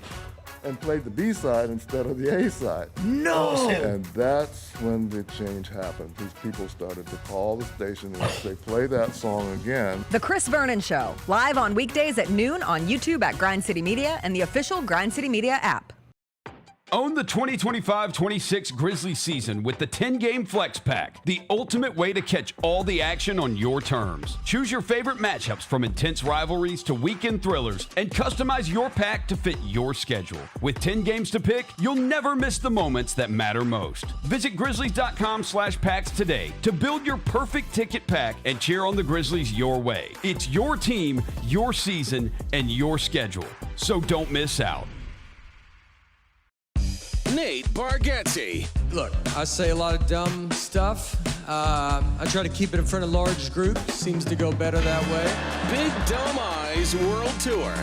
and played the B side instead of the A side. No! And that's when the change happened. These people started to call the station and say, play that song again. The Chris Vernon Show, live on weekdays at noon on YouTube at Grind City Media and the official Grind City Media app. Own the 2025-26 Grizzlies season with the 10-game Flex Pack, the ultimate way to catch all the action on your terms. Choose your favorite matchups from intense rivalries to weekend thrillers and customize your pack to fit your schedule. With 10 games to pick, you'll never miss the moments that matter most. Visit Grizzlies.com/packs today to build your perfect ticket pack and cheer on the Grizzlies your way. It's your team, your season, and your schedule. So don't miss out. Nate Bargatze. Look, I say a lot of dumb stuff. I try to keep it in front of large groups. Seems to go better that way. Big Dumb Eyes World Tour.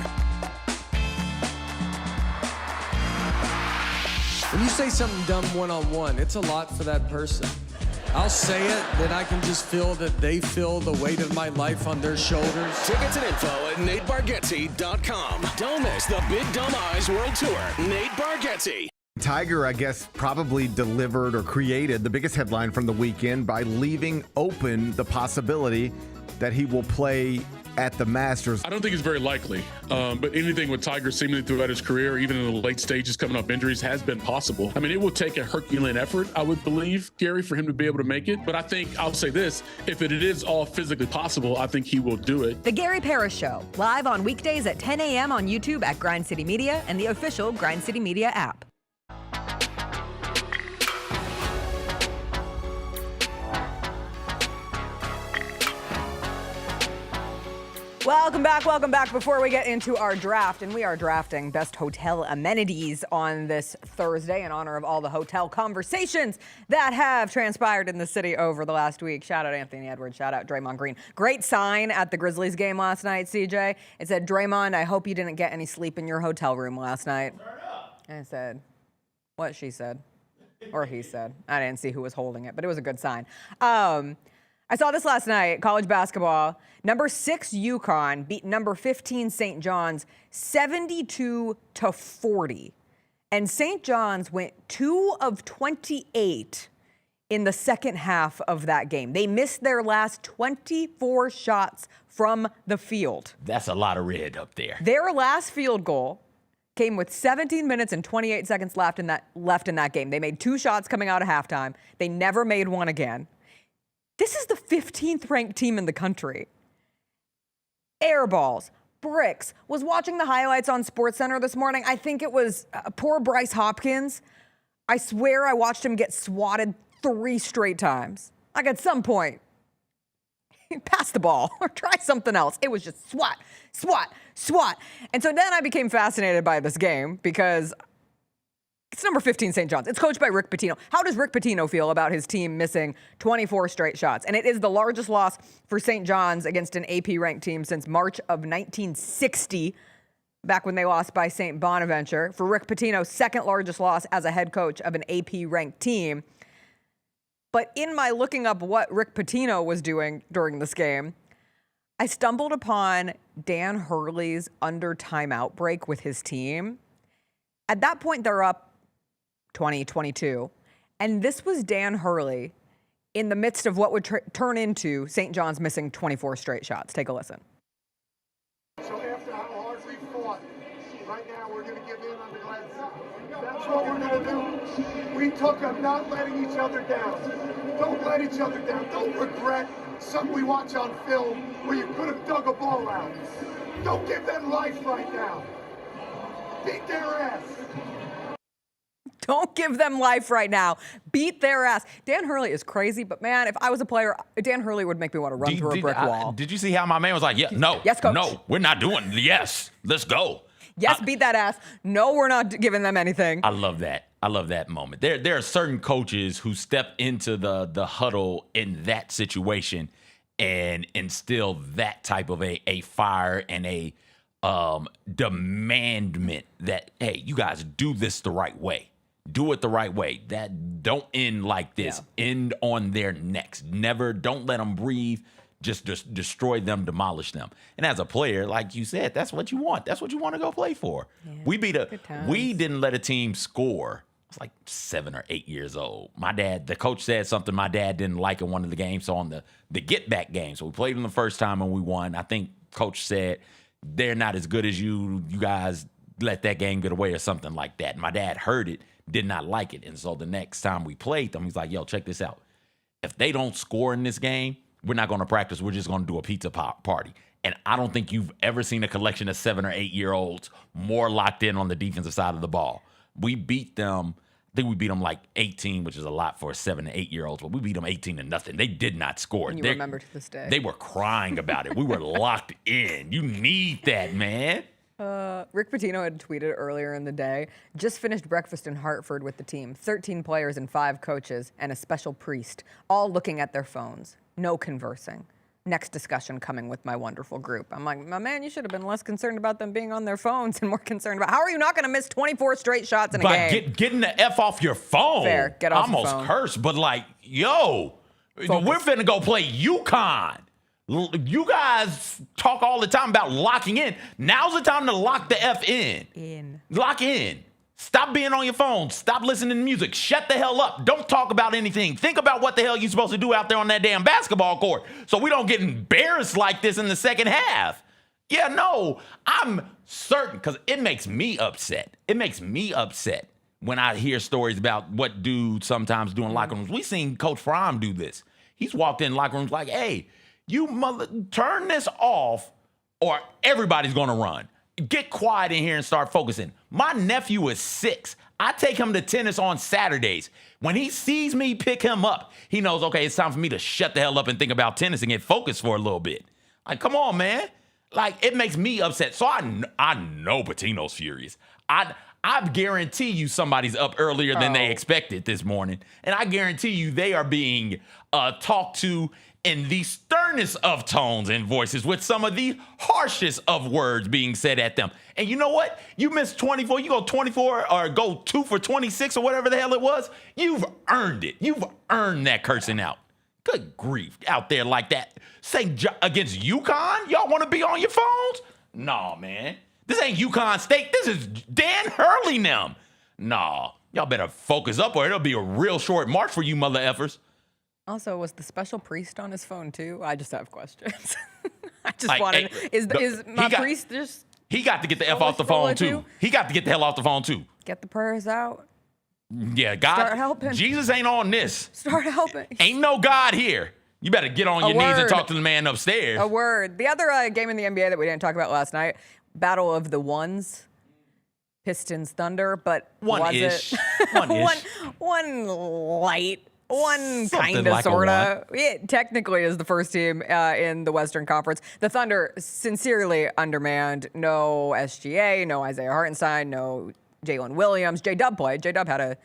When you say something dumb one-on-one, it's a lot for that person. I'll say it, then I can just feel that they feel the weight of my life on their shoulders. Tickets and info at NateBargatze.com. Don't miss the Big Dumb Eyes World Tour. Nate Bargatze. Tiger, I guess, probably delivered or created the biggest headline from the weekend by leaving open the possibility that he will play at the Masters. I don't think it's very likely, but anything with Tiger seemingly throughout his career, even in the late stages coming off injuries, has been possible. I mean, it will take a Herculean effort, I would believe, Gary, for him to be able to make it. But I think, I'll say this, if it is all physically possible, I think he will do it. The Gary Parrish Show, live on weekdays at 10 a.m. on YouTube at Grind City Media and the official Grind City Media app. Welcome back. Before we get into our draft, and we are drafting best hotel amenities on this Thursday in honor of all the hotel conversations that have transpired in the city over the last week. Shout out Anthony Edwards, shout out Draymond Green. Great sign at the Grizzlies game last night, CJ. It said, Draymond, I hope you didn't get any sleep in your hotel room last night. And it said, what she said, or he said. I didn't see who was holding it, but it was a good sign. I saw this last night, college basketball. Number 6 UConn beat number 15 St. John's 72-40. And St. John's went 2 of 28 in the second half of that game. They missed their last 24 shots from the field. That's a lot of red up there. Their last field goal came with 17 minutes and 28 seconds left in that game. They made 2 shots coming out of halftime. They never made one again. This is the 15th ranked team in the country. Air balls, bricks. Was watching the highlights on SportsCenter this morning. I think it was poor Bryce Hopkins. I swear I watched him get swatted 3 straight times. Like at some point, pass the ball or try something else. It was just swat, swat, swat. And so then I became fascinated by this game because it's number 15 St. John's. It's coached by Rick Pitino. How does Rick Pitino feel about his team missing 24 straight shots? And it is the largest loss for St. John's against an AP-ranked team since March of 1960, back when they lost by St. Bonaventure. For Rick Pitino, second largest loss as a head coach of an AP-ranked team. But in my looking up what Rick Pitino was doing during this game, I stumbled upon Dan Hurley's under timeout break with his team. At that point, they're up 20-22. And this was Dan Hurley in the midst of what would turn into St. John's missing 24 straight shots. Take a listen. So after how hard we fought, right now we're going to give in on the glass. That's what we're going to do. We took them not letting each other down. Don't let each other down. Don't regret something we watch on film where you could have dug a ball out. Don't give them life right now. Beat their ass. Don't give them life right now. Beat their ass. Dan Hurley is crazy, but man, if I was a player, Dan Hurley would make me want to run through a brick wall. Did you see how my man was like, yeah, no, yes, coach. No, we're not doing it. Yes, let's go. Yes, beat that ass. No, we're not giving them anything. I love that. I love that moment. There are certain coaches who step into the huddle in that situation and instill that type of a fire and a demandment that, hey, you guys do this the right way. Do it the right way. That don't end like this. Yeah. End on their necks. Don't let them breathe. Just destroy them, demolish them. And as a player, like you said, that's what you want. That's what you want to go play for. Yeah, we didn't let a team score. I was like 7 or 8 years old. The coach said something my dad didn't like in one of the games. So on the get back game, so we played them the first time and we won. I think coach said they're not as good as you. You guys let that game get away or something like that. My dad heard it, did not like it. And so the next time we played them, he's like, yo, check this out. If they don't score in this game, we're not going to practice. We're just going to do a pizza party. And I don't think you've ever seen a collection of 7 or 8 year olds more locked in on the defensive side of the ball. We beat them. I think we beat them like 18, which is a lot for 7 to 8 year olds, but we beat them 18-0. They did not score. And you remember to this day. They were crying about it. We were locked in. You need that, man. Rick Pitino had tweeted earlier in the day, just finished breakfast in Hartford with the team, 13 players and 5 coaches, and a special priest, all looking at their phones, no conversing. Next discussion coming with my wonderful group. I'm like, my man, you should have been less concerned about them being on their phones and more concerned about how are you not going to miss 24 straight shots in a game? Getting the F off your phone. Fair, get off your phone. Almost cursed, but like, yo, focus. We're finna go play UCONN. You guys talk all the time about locking in. Now's the time to lock the F in. Lock in. Stop being on your phone. Stop listening to music. Shut the hell up. Don't talk about anything. Think about what the hell you're supposed to do out there on that damn basketball court so we don't get embarrassed like this in the second half. Yeah, no, I'm certain because it makes me upset. It makes me upset when I hear stories about what dudes sometimes do in locker rooms. We've seen Coach Fromm do this. He's walked in locker rooms like, hey, you mother, turn this off or everybody's going to run. Get quiet in here and start focusing. My nephew is 6. I take him to tennis on Saturdays. When he sees me pick him up, he knows, okay, it's time for me to shut the hell up and think about tennis and get focused for a little bit. Like, come on, man. Like, it makes me upset. So I know Patino's furious. I guarantee you somebody's up earlier than they expected this morning. And I guarantee you they are being talked to in the sternest of tones and voices with some of the harshest of words being said at them. And you know what? You miss 24, you go 24 or go 2 for 26 or whatever the hell it was. You've earned it. You've earned that cursing out. Good grief, out there like that. Say against UConn, y'all want to be on your phones? No, man. This ain't UConn State. This is Dan Hurley them. No, y'all better focus up or it'll be a real short march for you mother effers. Also, was the special priest on his phone too? I just have questions. I just wanted. Is my priest just? He got to get the F off the phone too. He got to get the hell off the phone too. Get the prayers out. Yeah, God. Start helping. Jesus ain't on this. Start helping. Ain't no God here. You better get on your knees and talk to the man upstairs. A word. The other game in the NBA that we didn't talk about last night, Battle of the Ones. Pistons Thunder, but One-ish. was it one light, one kind of, sort of. It technically is the first team in the Western Conference. The Thunder sincerely undermanned. No SGA, no Isaiah Hartenstein, no Jalen Williams. J-Dub played. J-Dub had a,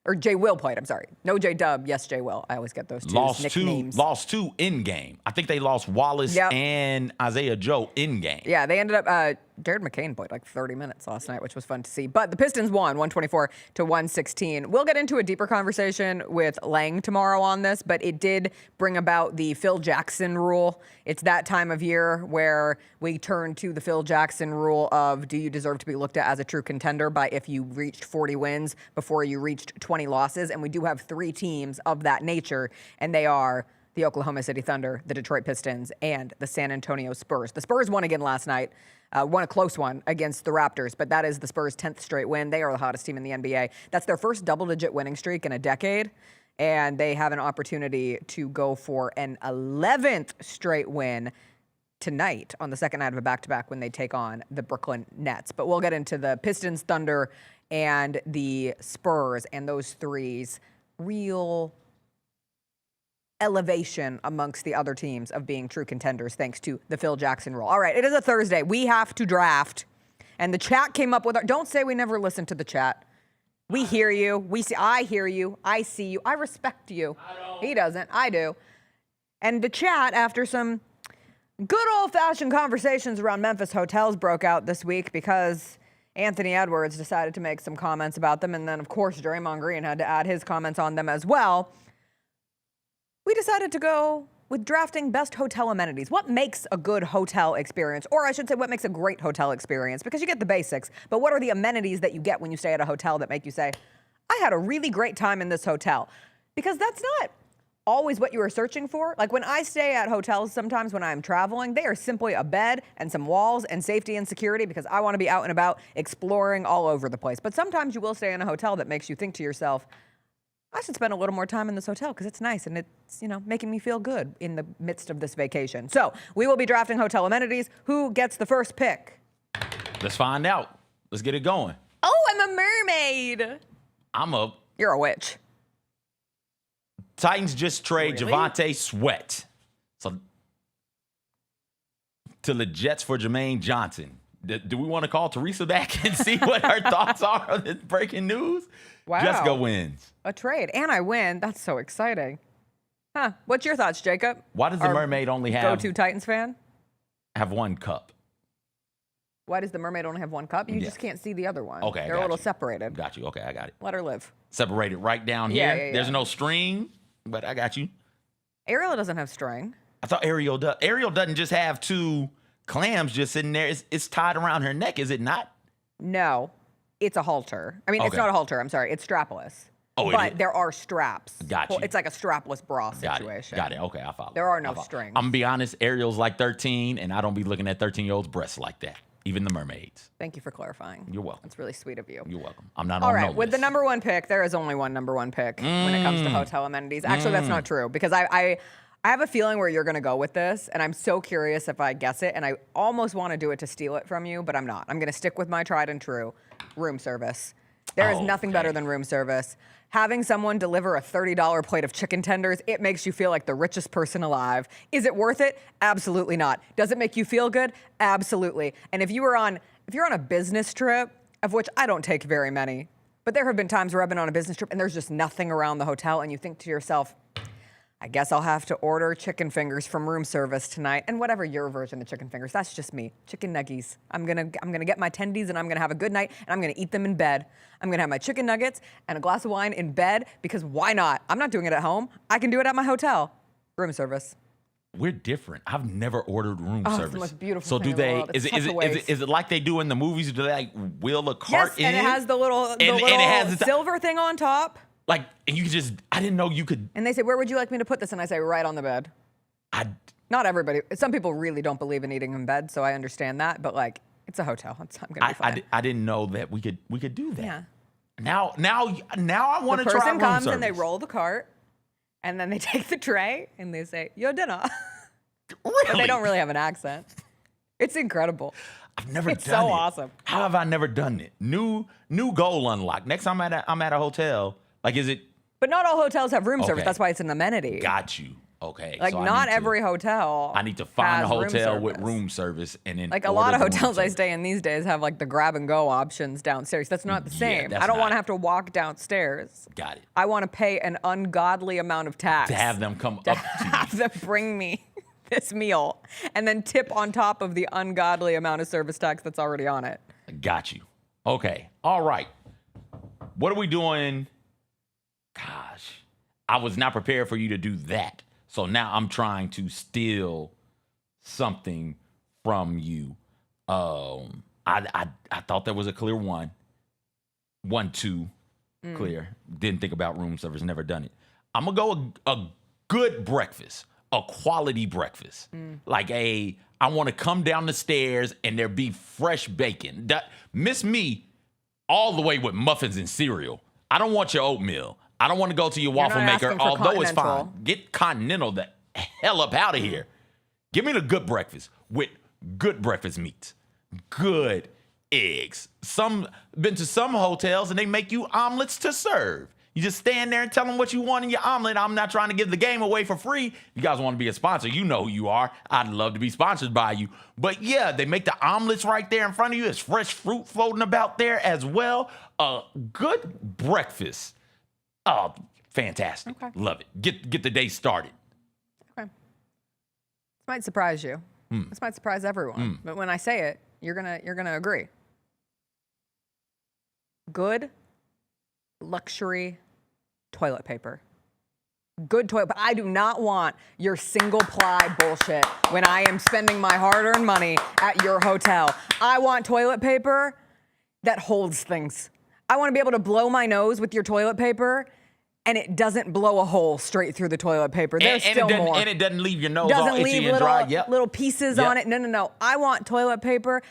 or J Will played. I'm sorry. No J-Dub. Yes, J Will. I always get those two nicknames. Lost two in game. I think they lost Wallace and Isaiah Joe in game. Yeah, they ended up. Jared McCain played like 30 minutes last night, which was fun to see. But the Pistons won 124-116. We'll get into a deeper conversation with Lang tomorrow on this, but it did bring about the Phil Jackson rule. It's that time of year where we turn to the Phil Jackson rule of, do you deserve to be looked at as a true contender by if you reached 40 wins before you reached 20 losses? And we do have 3 teams of that nature, and they are the Oklahoma City Thunder, the Detroit Pistons, and the San Antonio Spurs. The Spurs won again last night. Won a close one against the Raptors, but that is the Spurs' 10th straight win. They are the hottest team in the NBA. That's their first double-digit winning streak in a decade, and they have an opportunity to go for an 11th straight win tonight on the second night of a back-to-back when they take on the Brooklyn Nets. But we'll get into the Pistons, Thunder, and the Spurs, and those threes' real elevation amongst the other teams of being true contenders thanks to the Phil Jackson rule. All right, it is a Thursday. We have to draft. And the chat came up with don't say we never listen to the chat. We hear you. I hear you. I see you. I respect you. He doesn't. I do. And the chat, after some good old-fashioned conversations around Memphis hotels, broke out this week because Anthony Edwards decided to make some comments about them. And then, of course, Draymond Green had to add his comments on them as well. We decided to go with drafting best hotel amenities. What makes a good hotel experience? Or I should say, what makes a great hotel experience? Because you get the basics, but what are the amenities that you get when you stay at a hotel that make you say, I had a really great time in this hotel? Because that's not always what you are searching for. Like when I stay at hotels, sometimes when I'm traveling, they are simply a bed and some walls and safety and security because I want to be out and about exploring all over the place. But sometimes you will stay in a hotel that makes you think to yourself, I should spend a little more time in this hotel because it's nice and it's, making me feel good in the midst of this vacation. So we will be drafting hotel amenities. Who gets the first pick? Let's find out. Let's get it going. Oh, I'm a mermaid. I'm a... You're a witch. Titans just trade Javonte Sweat to the Jets for Jermaine Johnson. Do we want to call Teresa back and see what her thoughts are on this breaking news? Wow. Jessica wins. A trade. And I win. That's so exciting. Huh. What's your thoughts, Jacob? Why does the mermaid only have... Go-to Titans fan? Have one cup. Why does the mermaid only have one cup? You just can't see the other one. Okay, They're a little separated. Got you. Okay, I got it. Let her live. Separated right down here. Yeah. There's no string, but I got you. Ariel doesn't have string. I thought Ariel does. Ariel doesn't just have 2 clams just sitting there. It's tied around her neck, is it not? No. It's a halter. I mean, it's not a halter. I'm sorry. It's strapless. Oh, but there are straps. Got you. It's like a strapless bra situation. Got it. Okay, I follow. There are no strings. I'm going to be honest. Ariel's like 13, and I don't be looking at 13-year-olds' breasts like that. Even the mermaids. Thank you for clarifying. You're welcome. That's really sweet of you. You're welcome. I'm not all on right. no With list. the number 1 pick, there is only one number 1 pick when it comes to hotel amenities. Actually, that's not true because I have a feeling where you're going to go with this, and I'm so curious if I guess it, and I almost want to do it to steal it from you, but I'm not. I'm going to stick with my tried and true room service. There is nothing better than room service. Having someone deliver a $30 plate of chicken tenders, it makes you feel like the richest person alive. Is it worth it? Absolutely not. Does it make you feel good? Absolutely. And if you're on a business trip, of which I don't take very many, but there have been times where I've been on a business trip and there's just nothing around the hotel and you think to yourself, I guess I'll have to order chicken fingers from room service tonight. And whatever your version of chicken fingers, that's just me. Chicken nuggies. I'm gonna get my tendies and I'm gonna have a good night and I'm gonna eat them in bed. I'm gonna have my chicken nuggets and a glass of wine in bed because why not? I'm not doing it at home. I can do it at my hotel. Room service. We're different. I've never ordered room service. It's the most beautiful so thing do in the they? world. It's Is it like they do in the movies? Do they like wheel a cart in? Yes, and it has the little silver thing on top. Like, and you could just, I didn't know you could. And they say, where would you like me to put this? And I say, right on the bed. Not everybody. Some people really don't believe in eating in bed, so I understand that. But like, it's a hotel. I'm gonna be fine. I didn't know that we could do that. Yeah. Now I want to try room service. The person comes service. and they roll the cart, And then they take the tray and they say, "Your dinner." Really? But they don't really have an accent. It's incredible. I've never It's done so it. awesome. How have I never done it? New goal unlocked. Next time I'm at a hotel, like, is it? But not all hotels have room service. Okay. That's why it's an amenity. Got you. Okay. Like, so not every hotel. I need to find a has room hotel with service. room service and then Like, a order lot of the room hotels I service. stay in these days have like the grab and go options downstairs. That's not the same. that's I don't not- want to have to walk downstairs. Got it. I want to pay an ungodly amount of tax To have them come to up to you. have them bring me this meal and then tip on top of the ungodly amount of service tax that's already on it. Got you. Okay. All right. What are we doing? Gosh, I was not prepared for you to do that. So now I'm trying to steal something from you. I thought there was a clear 1, 2, clear. Didn't think about room service. Never done it. I'm gonna go a good breakfast, a quality breakfast. Like I want to come down the stairs and there be fresh bacon. Miss me all the way with muffins and cereal. I don't want your oatmeal. I don't want to go to your waffle not maker, asking for although it's continental. fine. Get Continental the hell up out of here. Give me the good breakfast with good breakfast meats, good eggs. Been to some hotels and they make you omelets to serve. You just stand there and tell them what you want in your omelet. I'm not trying to give the game away for free. You guys want to be a sponsor, you know who you are. I'd love to be sponsored by you. But yeah, they make the omelets right there in front of you. There's fresh fruit floating about there as well. A good breakfast. Oh, fantastic. Okay. Love it. Get the day started. Okay. This might surprise you. This might surprise everyone. But when I say it, you're gonna agree. Good luxury toilet paper. Good toilet, but I do not want your single ply bullshit when I am spending my hard-earned money at your hotel. I want toilet paper that holds things. I want to be able to blow my nose with your toilet paper and it doesn't blow a hole straight through the toilet paper. There's still more. And it doesn't leave your nose all Doesn't itchy leave and dry. little pieces on it. No. I want toilet paper.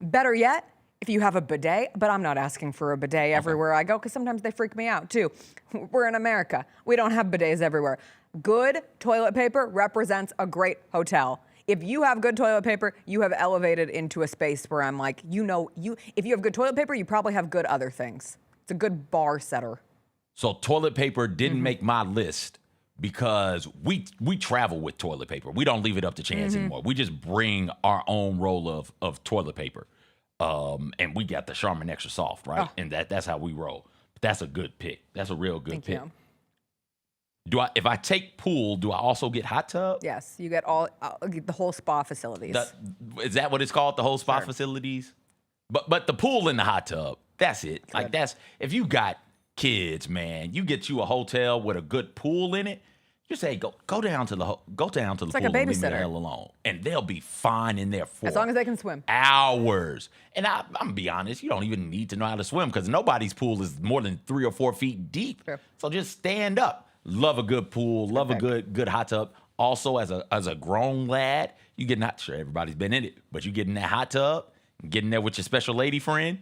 Better yet, if you have a bidet, but I'm not asking for a bidet everywhere I go because sometimes they freak me out too. We're in America. We don't have bidets everywhere. Good toilet paper represents a great hotel. If you have good toilet paper, you have elevated into a space where I'm like, if you have good toilet paper, you probably have good other things. It's a good bar setter. So toilet paper didn't make my list because we travel with toilet paper. We don't leave it up to chance anymore. We just bring our own roll of toilet paper. And we got the Charmin Extra Soft, right? Oh. And that's how we roll. But that's a good pick. That's a real good Thank pick. you. If I take pool, do I also get hot tub? Yes, you get the whole spa facilities. Is that what it's called? The whole spa facilities? But the pool and the hot tub, that's it. Good. Like that's if you got kids, man, you get you a hotel with a good pool in it. Just say go down to the pool like a and leave me the babysitter. hell alone, and they'll be fine in there for As long as they can swim. hours. And I'm gonna be honest, you don't even need to know how to swim because nobody's pool is more than 3 or 4 feet deep. True. So just stand up. Love a good pool. Love a good hot tub. Also, as a grown lad, you get not sure everybody's been in it, but you get in that hot tub, get in there with your special lady friend.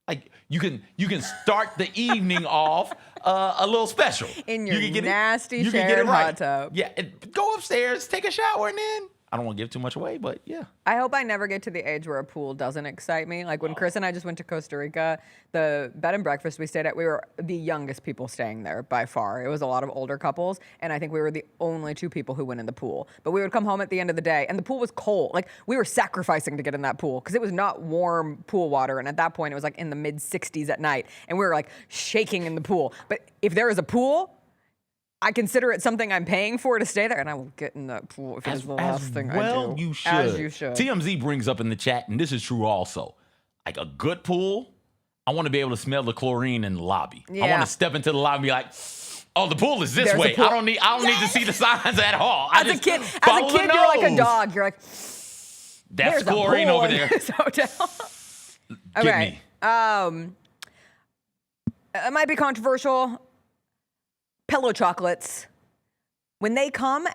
Like you can start the evening off a little special In your You can get nasty you can get shared it right. hot tub. Yeah, go upstairs, take a shower, and then I don't want to give too much away, but yeah. I hope I never get to the age where a pool doesn't excite me. Like when Chris and I just went to Costa Rica, the bed and breakfast we stayed at, we were the youngest people staying there by far. It was a lot of older couples, and I think we were the only 2 people who went in the pool. But we would come home at the end of the day, and the pool was cold. Like we were sacrificing to get in that pool because it was not warm pool water, and at that point it was like in the mid 60s at night, and we were like shaking in the pool. But if there is a pool, I consider it something I'm paying for to stay there, and I will get in that pool if it's the last thing I do. Well, you should. As you should. TMZ brings up in the chat, and this is true also. Like a good pool, I want to be able to smell the chlorine in the lobby. I Yeah. want to step into the lobby and be like, oh, the pool is this There's a way. pool. I don't need to see the signs at all. As a kid, you're like a dog. You're like, That's there's chlorine a pool over in there. this hotel. Get Okay. me. It might be controversial. Pillow chocolates. When they come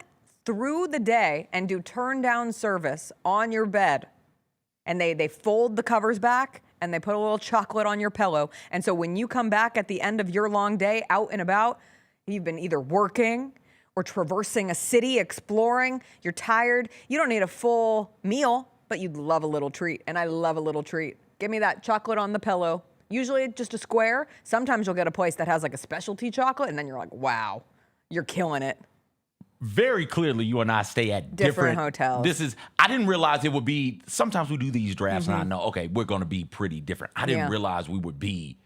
through the day and do turn down service on your bed, and they fold the covers back and they put a little chocolate on your pillow. And so when you come back at the end of your long day out and about, you've been either working, or traversing a city, exploring. You're tired. You don't need a full meal, but you'd love a little treat. And I love a little treat. Give me that chocolate on the pillow. Usually just a square. Sometimes you'll get a place that has like a specialty chocolate, and then you're like, wow, you're killing it. Very clearly, you and I stay at different hotels. I didn't realize it would be, sometimes we do these drafts and I know, okay, we're going to be pretty different. I didn't realize we would be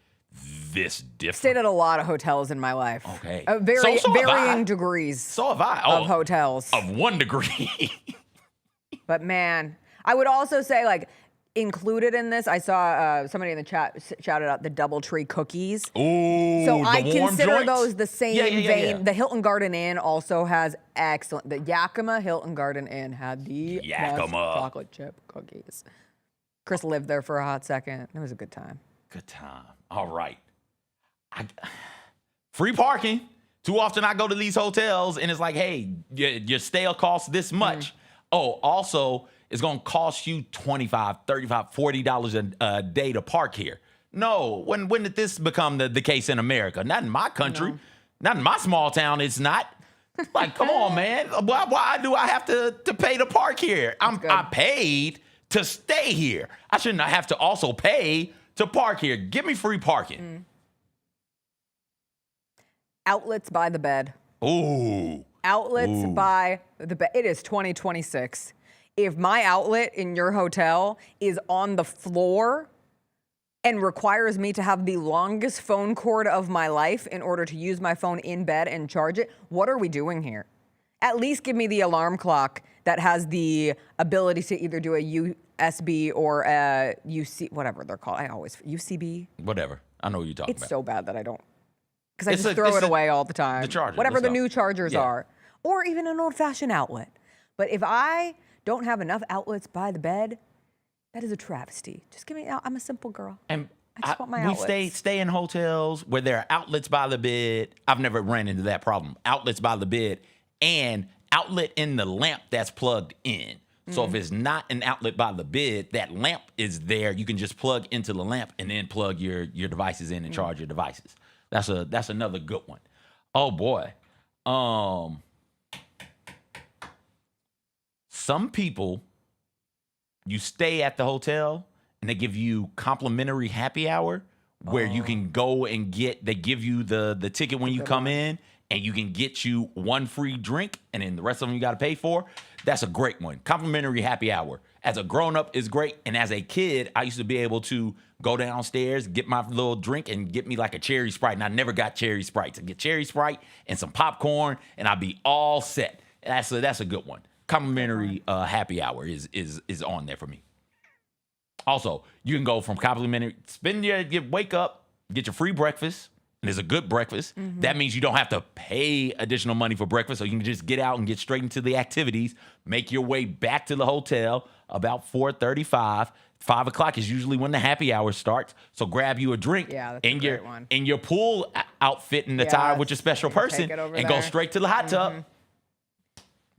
this different. Stayed at a lot of hotels in my life. Okay. Varying degrees. So have I. Of hotels. Of 1 degree. But man, I would also say like, included in this, I saw somebody in the chat shouted out the DoubleTree cookies. Ooh, so I consider those the same vein. Yeah. The Hilton Garden Inn also has excellent. The Yakima Hilton Garden Inn had the best chocolate chip cookies. Chris lived there for a hot second. It was a good time. Good time. All right. Free parking. Too often I go to these hotels and it's like, hey, your stay will cost this much. Oh, also, it's going to cost you $25, $35, $40 a day to park here. No, when did this become the case in America? Not in my country. No. Not in my small town, it's not. Like, come on, man. Why do I have to pay to park here? I paid to stay here. I shouldn't have to also pay to park here. Give me free parking. Outlets by the bed. Ooh. Outlets by the bed. It is 2026. If my outlet in your hotel is on the floor and requires me to have the longest phone cord of my life in order to use my phone in bed and charge it, what are we doing here? At least give me the alarm clock that has the ability to either do a USB or a UC, whatever they're called. UCB? Whatever. I know what you're talking about. It's so bad that I don't, because I just throw it away all the time. The charger. Whatever the new chargers are. Or even an old-fashioned outlet. But if I don't have enough outlets by the bed, that is a travesty. Just give me, I'm a simple girl. And I just want my outlets. We stay in hotels where there are outlets by the bed. I've never ran into that problem. Outlets by the bed and outlet in the lamp that's plugged in. So if it's not an outlet by the bed, that lamp is there. You can just plug into the lamp and then plug your devices in and charge your devices. That's another good one. Oh boy. Some people, you stay at the hotel and they give you complimentary happy hour where you can go and they give you the ticket when you come in and you can get you 1 free drink and then the rest of them you got to pay for. That's a great one. Complimentary happy hour. As a grown-up is great. And as a kid, I used to be able to go downstairs, get my little drink and get me like a cherry Sprite. And I never got cherry Sprites. I get cherry Sprite and some popcorn and I'd be all set. That's a good one. Complimentary happy hour is on there for me. Also, you can go from complimentary, wake up, get your free breakfast, and it's a good breakfast. That means you don't have to pay additional money for breakfast, so you can just get out and get straight into the activities, make your way back to the hotel about 4:35. 5 o'clock is usually when the happy hour starts, so grab you a drink in your pool outfit and attire with your special person and go straight to the hot tub.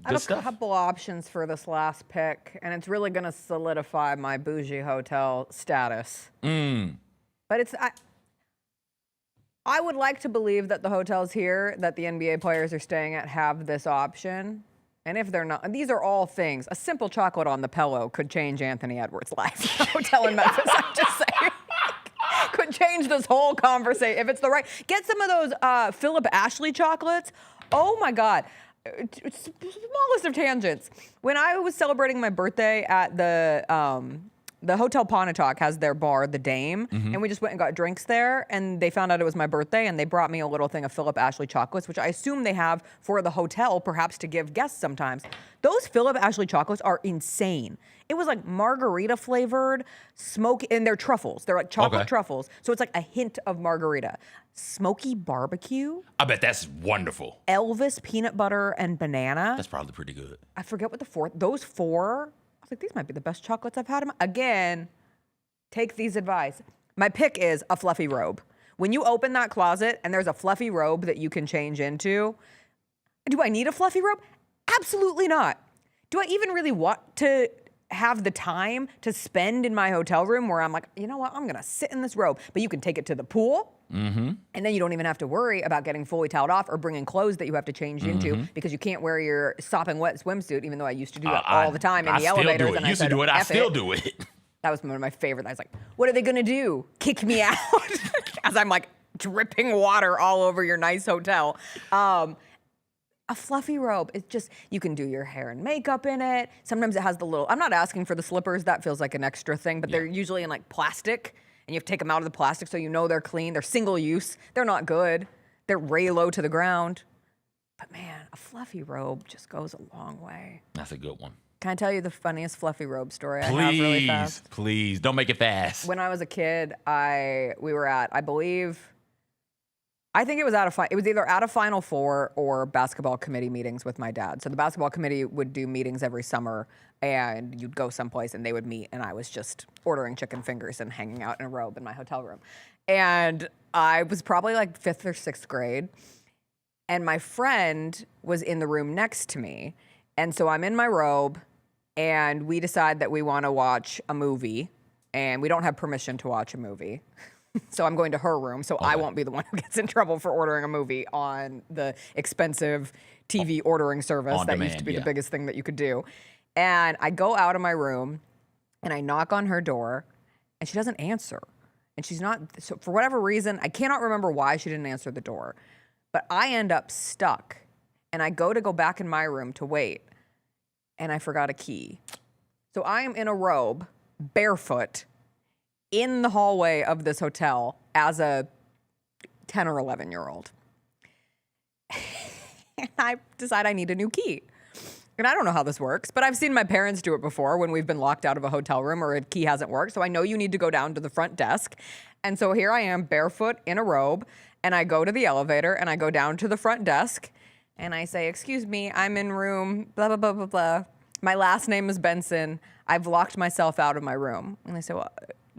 I have a couple options for this last pick, and it's really going to solidify my bougie hotel status. But I would like to believe that the hotels here that the NBA players are staying at have this option. And if they're not, and these are all things. A simple chocolate on the pillow could change Anthony Edwards' life. Hotel in Memphis, I'm just saying. Could change this whole conversation. If it's the right, get some of those Philip Ashley chocolates. Oh my God. Smallest of tangents. When I was celebrating my birthday at the Hotel Pontotoc has their bar, the Dame, and we just went and got drinks there, and they found out it was my birthday, and they brought me a little thing of Philip Ashley chocolates, which I assume they have for the hotel, perhaps to give guests sometimes. Those Philip Ashley chocolates are insane. It was like margarita flavored, smoky, and they're truffles. They're like chocolate truffles, so it's like a hint of margarita. Smoky barbecue. I bet that's wonderful. Elvis peanut butter and banana. That's probably pretty good. I forget what those four. I was like, these might be the best chocolates I've had. Again, take these advice. My pick is a fluffy robe. When you open that closet and there's a fluffy robe that you can change into, do I need a fluffy robe? Absolutely not. Do I even really want to have the time to spend in my hotel room where I'm like, you know what, I'm gonna sit in this robe, but you can take it to the pool. And then you don't even have to worry about getting fully toweled off or bringing clothes that you have to change into because you can't wear your sopping wet swimsuit, even though I used to do that all the time in the elevators. I used to do it. I still do it. That was one of my favorites. I was like, what are they going to do? Kick me out? As I'm like dripping water all over your nice hotel. A fluffy robe. It's just, you can do your hair and makeup in it. Sometimes it has the little, I'm not asking for the slippers. That feels like an extra thing, but they're usually in like plastic and you have to take them out of the plastic so you know they're clean. They're single use. They're not good. They're way low to the ground. But man, a fluffy robe just goes a long way. That's a good one. Can I tell you the funniest fluffy robe story I have really fast? Please, don't make it fast. When I was a kid, we were at, I think it was either at a Final Four or basketball committee meetings with my dad. So the basketball committee would do meetings every summer and you'd go someplace and they would meet and I was just ordering chicken fingers and hanging out in a robe in my hotel room. And I was probably like 5th or 6th grade and my friend was in the room next to me. And so I'm in my robe and we decide that we want to watch a movie and we don't have permission to watch a movie. So I'm going to her room, so I won't be the one who gets in trouble for ordering a movie on the expensive TV ordering service that used to be the biggest thing that you could do. And I go out of my room, and I knock on her door, and she doesn't answer. And she's not, so for whatever reason, I cannot remember why she didn't answer the door. But I end up stuck, and I go back in my room to wait, and I forgot a key. So I am in a robe, barefoot, in the hallway of this hotel as a 10 or 11-year-old. And I decide I need a new key. And I don't know how this works, but I've seen my parents do it before when we've been locked out of a hotel room or a key hasn't worked. So I know you need to go down to the front desk. And so here I am barefoot in a robe and I go to the elevator and I go down to the front desk and I say, excuse me, I'm in room blah, blah, blah, blah, blah. My last name is Benson. I've locked myself out of my room. And they say, well,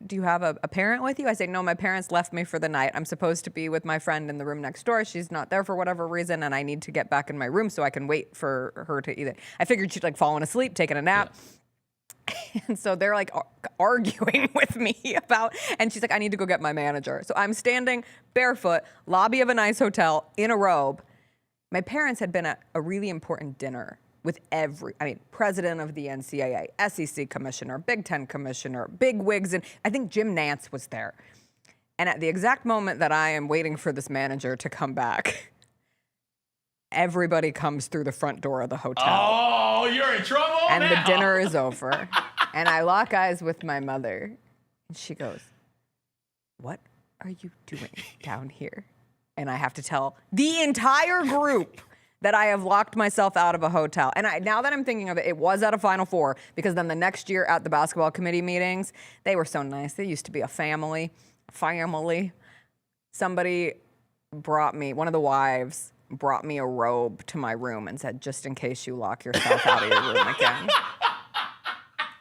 do you have a parent with you? I say, no, my parents left me for the night. I'm supposed to be with my friend in the room next door. She's not there for whatever reason, and I need to get back in my room so I can wait for her to either. I figured she'd like fallen asleep, taking a nap. Yeah. And so they're like arguing with me about, and she's like, I need to go get my manager. So I'm standing barefoot, lobby of a nice hotel in a robe. My parents had been at a really important dinner with president of the NCAA, SEC commissioner, Big Ten commissioner, big wigs, and I think Jim Nantz was there. And at the exact moment that I am waiting for this manager to come back, everybody comes through the front door of the hotel. Oh, you're in trouble and now. The dinner is over. And I lock eyes with my mother, and she goes, what are you doing down here? And I have to tell the entire group that I have locked myself out of a hotel. And now that I'm thinking of it, it was at a Final Four because then the next year at the basketball committee meetings, they were so nice. They used to be a family. Somebody brought me, one of the wives brought me a robe to my room and said, just in case you lock yourself out of your room again.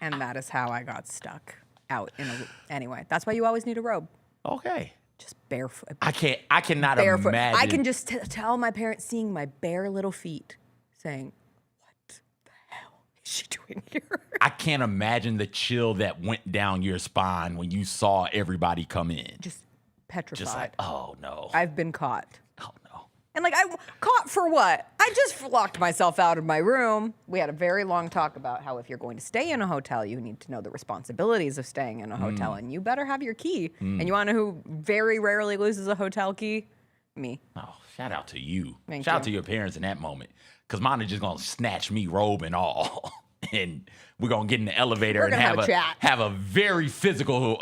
And that is how I got stuck out in anyway, that's why you always need a robe. Okay. Just barefoot. I cannot barefoot. imagine. I can just tell my parents seeing my bare little feet saying, what the hell is she doing here? I can't imagine the chill that went down your spine when you saw everybody come in. Just petrified. Just like, oh no. I've been caught. Oh no. And like, I caught for what? I just locked myself out of my room. We had a very long talk about how if you're going to stay in a hotel, you need to know the responsibility of staying in a hotel, and you better have your key. And you want to know who very rarely loses a hotel key? Me. Oh, shout out to you. Thank shout you. out to your parents in that moment, because mine are just gonna snatch me robe and all, and we're gonna get in the elevator and have a very physical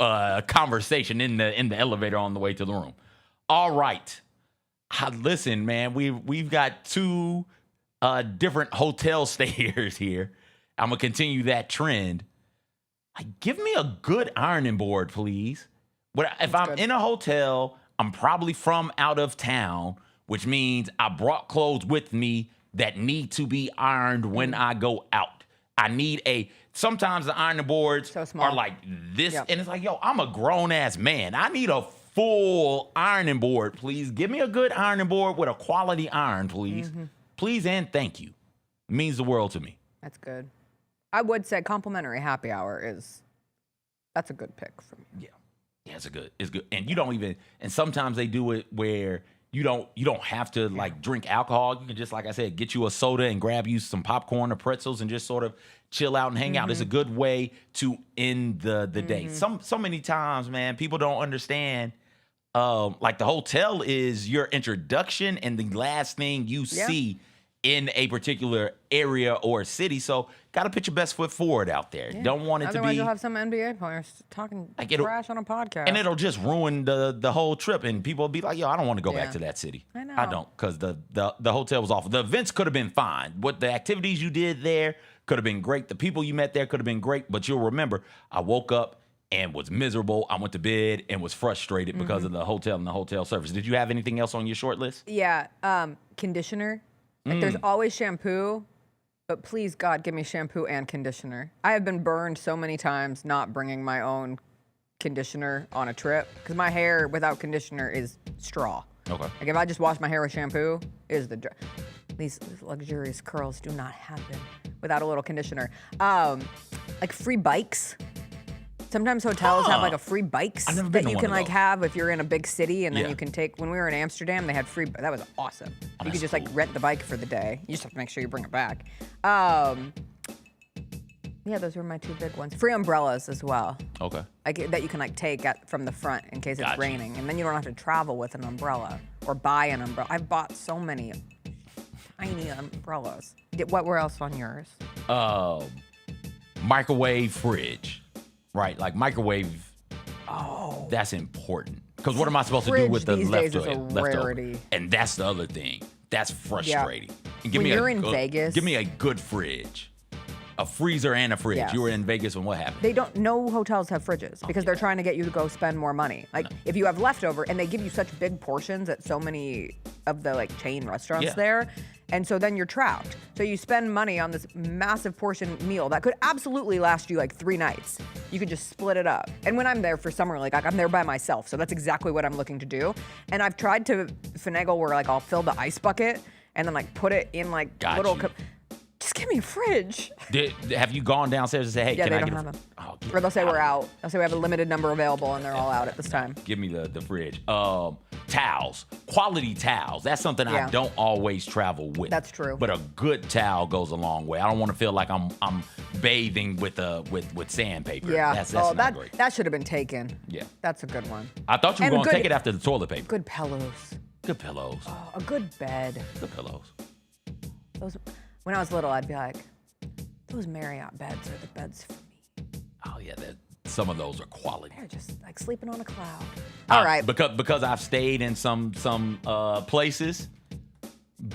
conversation in the elevator on the way to the room. All right. Listen, man, we've got two different hotel stayers here. I'm going to continue that trend. Give me a good ironing board, please. If I'm in a hotel, I'm probably from out of town, which means I brought clothes with me that need to be ironed when I go out. I need sometimes the ironing boards are like this, and it's like, yo, I'm a grown-ass man. I need a full ironing board, please. Give me a good ironing board with a quality iron, please. Please and thank you. It means the world to me. That's good. I would say complimentary happy hour that's a good pick for me. Yeah. Yeah, it's good. And you don't even, and sometimes they do it where you don't have to like drink alcohol. You can just, like I said, get you a soda and grab you some popcorn or pretzels and just sort of chill out and hang out. It's a good way to end the day. So many times, man, people don't understand. Like the hotel is your introduction and the last thing you see in a particular area or city. So got to put your best foot forward out there. Don't want it to be. Otherwise, you'll have some NBA players talking trash on a podcast. And it'll just ruin the whole trip. And people will be like, yo, I don't want to go back to that city. I know. I don't, because the hotel was awful. The events could have been fine. What the activities you did there could have been great. The people you met there could have been great. But you'll remember, I woke up and was miserable. I went to bed and was frustrated because of the hotel and the hotel service. Did you have anything else on your short list? Yeah, conditioner. Like there's always shampoo, but please, God, give me shampoo and conditioner. I have been burned so many times not bringing my own conditioner on a trip because my hair without conditioner is straw. Okay. Like if I just wash my hair with shampoo, these luxurious curls do not happen without a little conditioner. Like free bikes. Sometimes hotels have like a free bikes that you can like have if you're in a big city, and then you can take. When we were in Amsterdam, they had free. That was awesome. You could just like rent the bike for the day. You just have to make sure you bring it back. Yeah, those were my two big ones. Free umbrellas as well. Okay. Like that you can like take from the front in case it's raining, and then you don't have to travel with an umbrella or buy an umbrella. I've bought so many tiny umbrellas. What were else on yours? Microwave fridge. Right, like microwave. Oh, that's important. Because what am I supposed to do with the leftover? And that's the other thing. That's frustrating. And when you're in Vegas, give me a good fridge, a freezer and a fridge. Yes. You were in Vegas, and what happened? They don't. No hotels have fridges because they're trying to get you to go spend more money. Like if you have leftover, and they give you such big portions at so many of the like chain restaurants there. And so then you're trapped. So you spend money on this massive portion meal that could absolutely last you like 3 nights. You could just split it up. And when I'm there for summer, like I'm there by myself. So that's exactly what I'm looking to do. And I've tried to finagle where like I'll fill the ice bucket and then like put it in like little just give me a fridge. Have you gone downstairs and said, hey, can I get them. Or they'll say we're out. They'll say we have a limited number available and they're all out at this time. Give me the fridge. Towels, quality towels. That's something I don't always travel with. That's true. But a good towel goes a long way. I don't want to feel like I'm bathing with sandpaper. Yeah. That's not great. That should have been taken. Yeah. That's a good one. I thought you were going to take it after the toilet paper. Good pillows. Good pillows. Oh, a good bed. Good pillows. When I was little, I'd be like, those Marriott beds are the beds for me. Oh yeah, some of those are quality. They're just like sleeping on a cloud. All right. Because I've stayed in some places.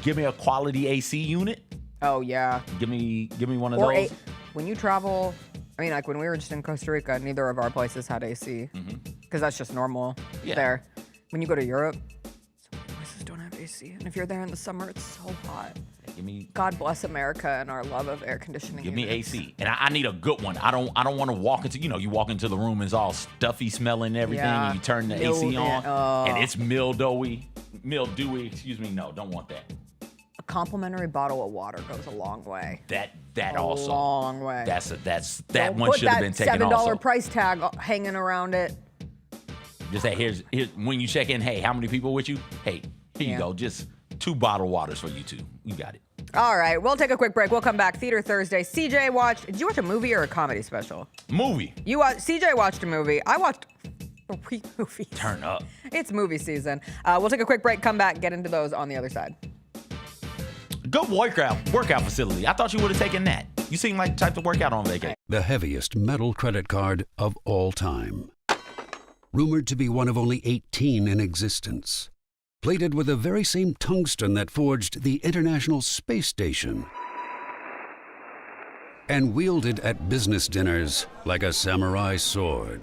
Give me a quality AC unit. Oh yeah. Give me one of those. When you travel, I mean, like when we were just in Costa Rica, neither of our places had AC because that's just normal there. When you go to Europe, so many places don't have AC, and if you're there in the summer, it's so hot. God bless America and our love of air conditioning. Give me AC, and I need a good one. I don't want to walk into you walk into the room and it's all stuffy smelling and everything, and you turn the AC on and it's mildewy. Excuse me. No, don't want that. A complimentary bottle of water goes a long way. That also. A long way. That one should have been taken $7 also. price tag hanging around it. Just say here's when you check in. Hey, how many people with you? Hey, here you go. Just 2 bottled waters for you two. You got it. All right, we'll take a quick break. We'll come back. Theater Thursday. CJ watched. Did you watch a movie or a comedy special? Movie. CJ watched a movie. I watched 3 movies. Turn up. It's movie season. We'll take a quick break. Come back. Get into those on the other side. Good workout facility. I thought you would have taken that. You seem like the type to work out on vacation. The heaviest metal credit card of all time. Rumored to be one of only 18 in existence. Plated with the very same tungsten that forged the International Space Station. And wielded at business dinners like a samurai sword.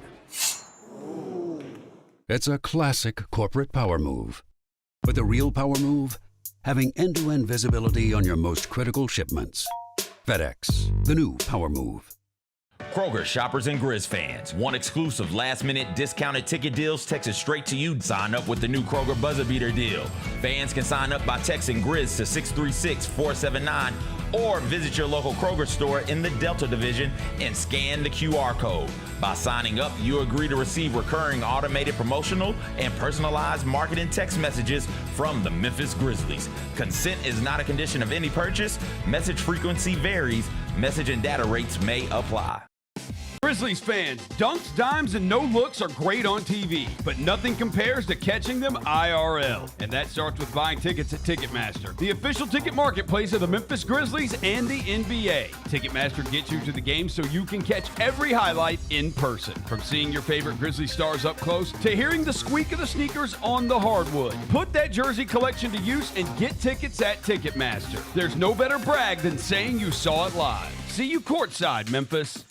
It's a classic corporate power move. But the real power move? Having end-to-end visibility on your most critical shipments. FedEx, the new power move. Kroger shoppers and Grizz fans want exclusive last-minute discounted ticket deals texted straight to you. Sign up with the new Kroger Buzzer Beater deal. Fans can sign up by texting Grizz to 636-479 or visit your local Kroger store in the Delta Division and scan the QR code. By signing up, you agree to receive recurring automated promotional and personalized marketing text messages from the Memphis Grizzlies. Consent is not a condition of any purchase. Message frequency varies. Message and data rates may apply. Grizzlies fans, dunks, dimes, and no-looks are great on TV, but nothing compares to catching them IRL. And that starts with buying tickets at Ticketmaster, the official ticket marketplace of the Memphis Grizzlies and the NBA. Ticketmaster gets you to the game so you can catch every highlight in person. From seeing your favorite Grizzly stars up close to hearing the squeak of the sneakers on the hardwood. Put that jersey collection to use and get tickets at Ticketmaster. There's no better brag than saying you saw it live. See you courtside, Memphis.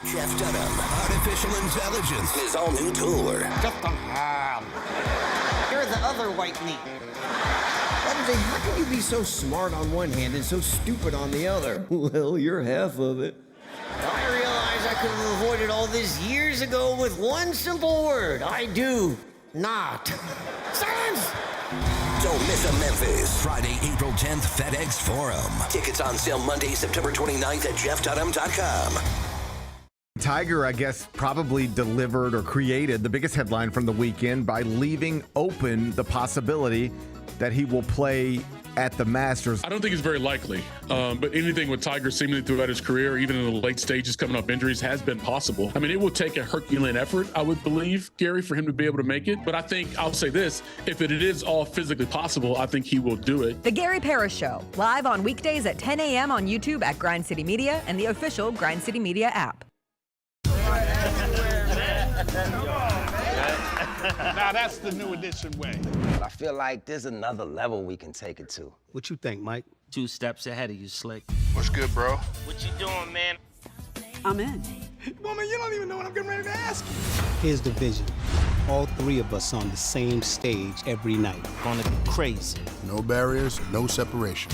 Jeff Dunham, Artificial Intelligence, his all-new tour. You're the other white meat. How can you be so smart on one hand and so stupid on the other? Well, you're half of it. I realize I could have avoided all this years ago with one simple word. I do not. Silence! Don't miss a Memphis. Friday, April 10th, FedEx Forum. Tickets on sale Monday, September 29th at jeffdunham.com. Tiger, I guess, probably delivered or created the biggest headline from the weekend by leaving open the possibility that he will play at the Masters. I don't think it's very likely, but anything with Tiger seemingly throughout his career, even in the late stages coming off injuries, has been possible. I mean, it will take a Herculean effort, I would believe, Gary, for him to be able to make it. But I think, I'll say this, if it is all physically possible, I think he will do it. The Gary Parrish Show, live on weekdays at 10 a.m. on YouTube at Grind City Media and the official Grind City Media app. Now that's the new edition way. I feel like there's another level we can take it to. What you think, Mike? 2 steps ahead of you, Slick. What's good, bro? What you doing, man? I'm in. Woman, you don't even know what I'm getting ready to ask you. Here's the vision. All three of us on the same stage every night. Gonna be crazy. No barriers, no separation.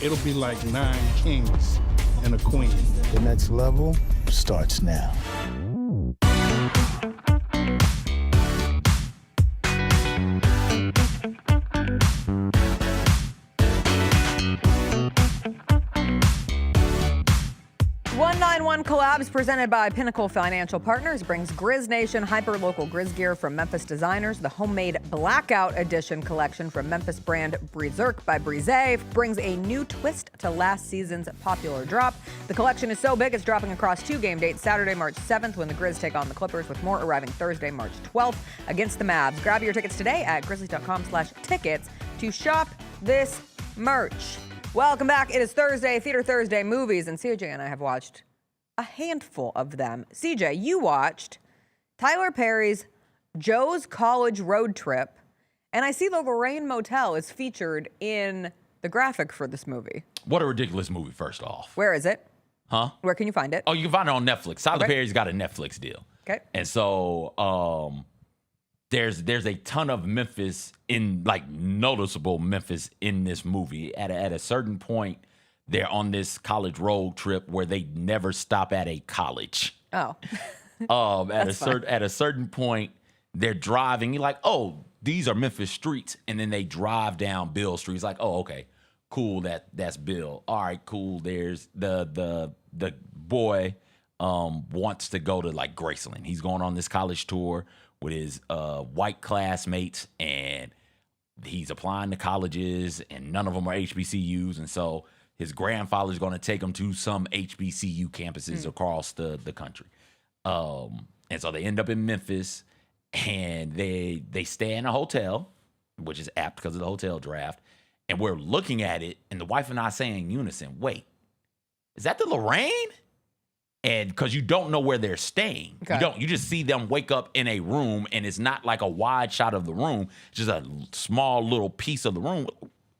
It'll be like 9 kings and a queen. The next level starts now. One Collabs presented by Pinnacle Financial Partners brings Grizz Nation hyper-local Grizz gear from Memphis designers. The homemade Blackout Edition collection from Memphis brand Breezerk by Breeze brings a new twist to last season's popular drop. The collection is so big it's dropping across 2 game dates, Saturday, March 7th when the Grizz take on the Clippers, with more arriving Thursday, March 12th against the Mavs. Grab your tickets today at grizzlies.com/tickets to shop this merch. Welcome back. It is Thursday, Theater Thursday movies, and CJ and I have watched a handful of them. CJ, you watched Tyler Perry's Joe's College Road Trip, and I see the Lorraine Motel is featured in the graphic for this movie. What a ridiculous movie, first off. Where is it? Huh? Where can you find it? Oh, you can find it on Netflix. Tyler Perry's got a Netflix deal. Okay. And so there's a ton of Memphis noticeable Memphis in this movie. At a certain point, they're on this college road trip where they never stop at a college. Oh. At a certain point, they're driving. You're like, oh, these are Memphis streets, and then they drive down Bill Street. It's like, oh, okay, cool. That's Bill. All right, cool. There's the boy wants to go to like Graceland. He's going on this college tour with his white classmates, and he's applying to colleges, and none of them are HBCUs, and so his grandfather's going to take him to some HBCU campuses across the country. And so they end up in Memphis, and they stay in a hotel, which is apt because of the hotel draft. And we're looking at it, and the wife and I say in unison, wait, is that the Lorraine? And because you don't know where they're staying. Okay. You just see them wake up in a room, and it's not like a wide shot of the room, just a small little piece of the room.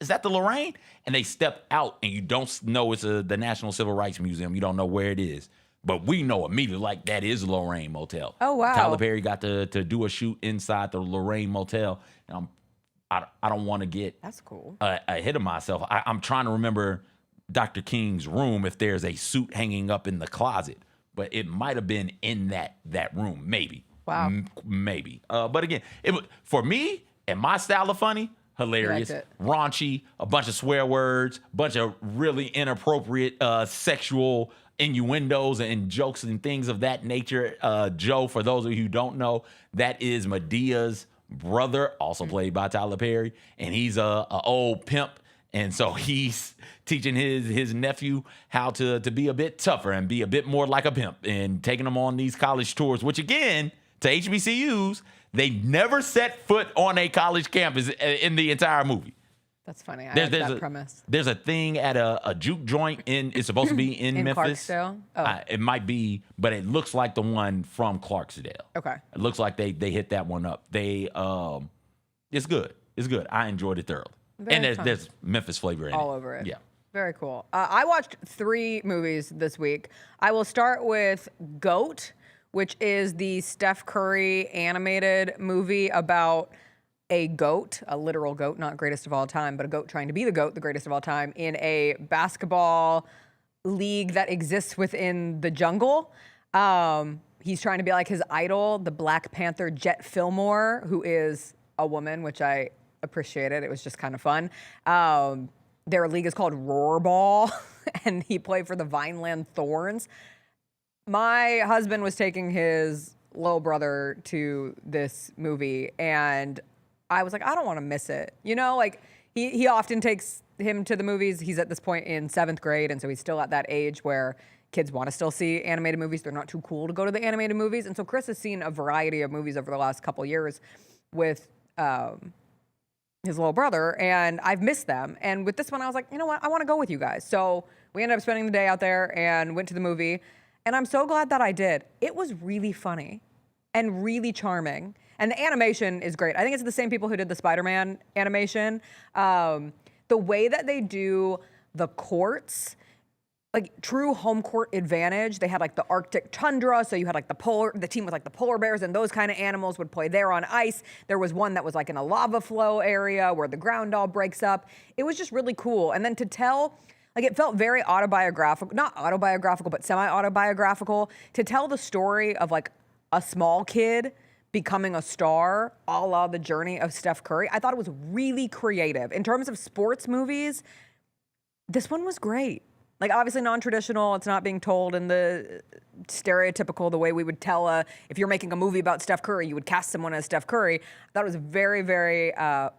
Is that the Lorraine? And they step out, and you don't know it's the National Civil Rights Museum. You don't know where it is. But we know immediately, like, that is Lorraine Motel. Oh, wow. Tyler Perry got to do a shoot inside the Lorraine Motel. And I don't want to get that's cool ahead of myself. I'm trying to remember Dr. King's room, if there's a suit hanging up in the closet. But it might have been in that room, maybe. Wow. Maybe. But again, for me and my style of funny, hilarious. You liked Raunchy, a bunch of swear words, bunch of really inappropriate sexual innuendos and jokes and things of that nature. Joe, for those of you who don't know, that is Medea's brother, also played by Tyler Perry, and he's a old pimp. And so he's teaching his nephew how to be a bit tougher and be a bit more like a pimp and taking them on these college tours, which again, to HBCUs, they never set foot on a college campus in the entire movie. That's funny. I like that premise. There's a thing at a juke joint it's supposed to be in Memphis. Clarksdale? Oh. It might be, but it looks like the one from Clarksdale. Okay. It looks like they hit that one up. It's good. It's good. I enjoyed it thoroughly. Very And fun. there's Memphis flavor in it. All over it. Yeah. Very cool. I watched 3 movies this week. I will start with GOAT, which is the Steph Curry animated movie about a goat, a literal goat, not greatest of all time, but a goat trying to be the GOAT, the greatest of all time, in a basketball league that exists within the jungle. He's trying to be like his idol, the Black Panther Jet Fillmore, who is a woman, which I appreciated. It was just kind of fun. Their league is called Roarball, and he played for the Vineland Thorns. My husband was taking his little brother to this movie, and I was like, I don't want to miss it. You know, like he often takes him to the movies. He's at this point in 7th grade, and so he's still at that age where kids want to still see animated movies. They're not too cool to go to the animated movies. And so Chris has seen a variety of movies over the last couple years with his little brother, and I've missed them. And with this one, I was like, you know what? I want to go with you guys. So we ended up spending the day out there and went to the movie. And I'm so glad that I did. It was really funny and really charming. And the animation is great. I think it's the same people who did the Spider-Man animation. The way that they do the courts, like true home court advantage. They had like the Arctic tundra, so you had like the team with like the polar bears, and those kind of animals would play there on ice. There was one that was like in a lava flow area where the ground all breaks up. It was just really cool. And then to tell, like it felt very autobiographical, not autobiographical, but semi-autobiographical, to tell the story of like a small kid becoming a star, a la the journey of Steph Curry. I thought it was really creative. In terms of sports movies, this one was great. Like obviously non-traditional, it's not being told in the stereotypical, the way we would tell if you're making a movie about Steph Curry, you would cast someone as Steph Curry. That was very, very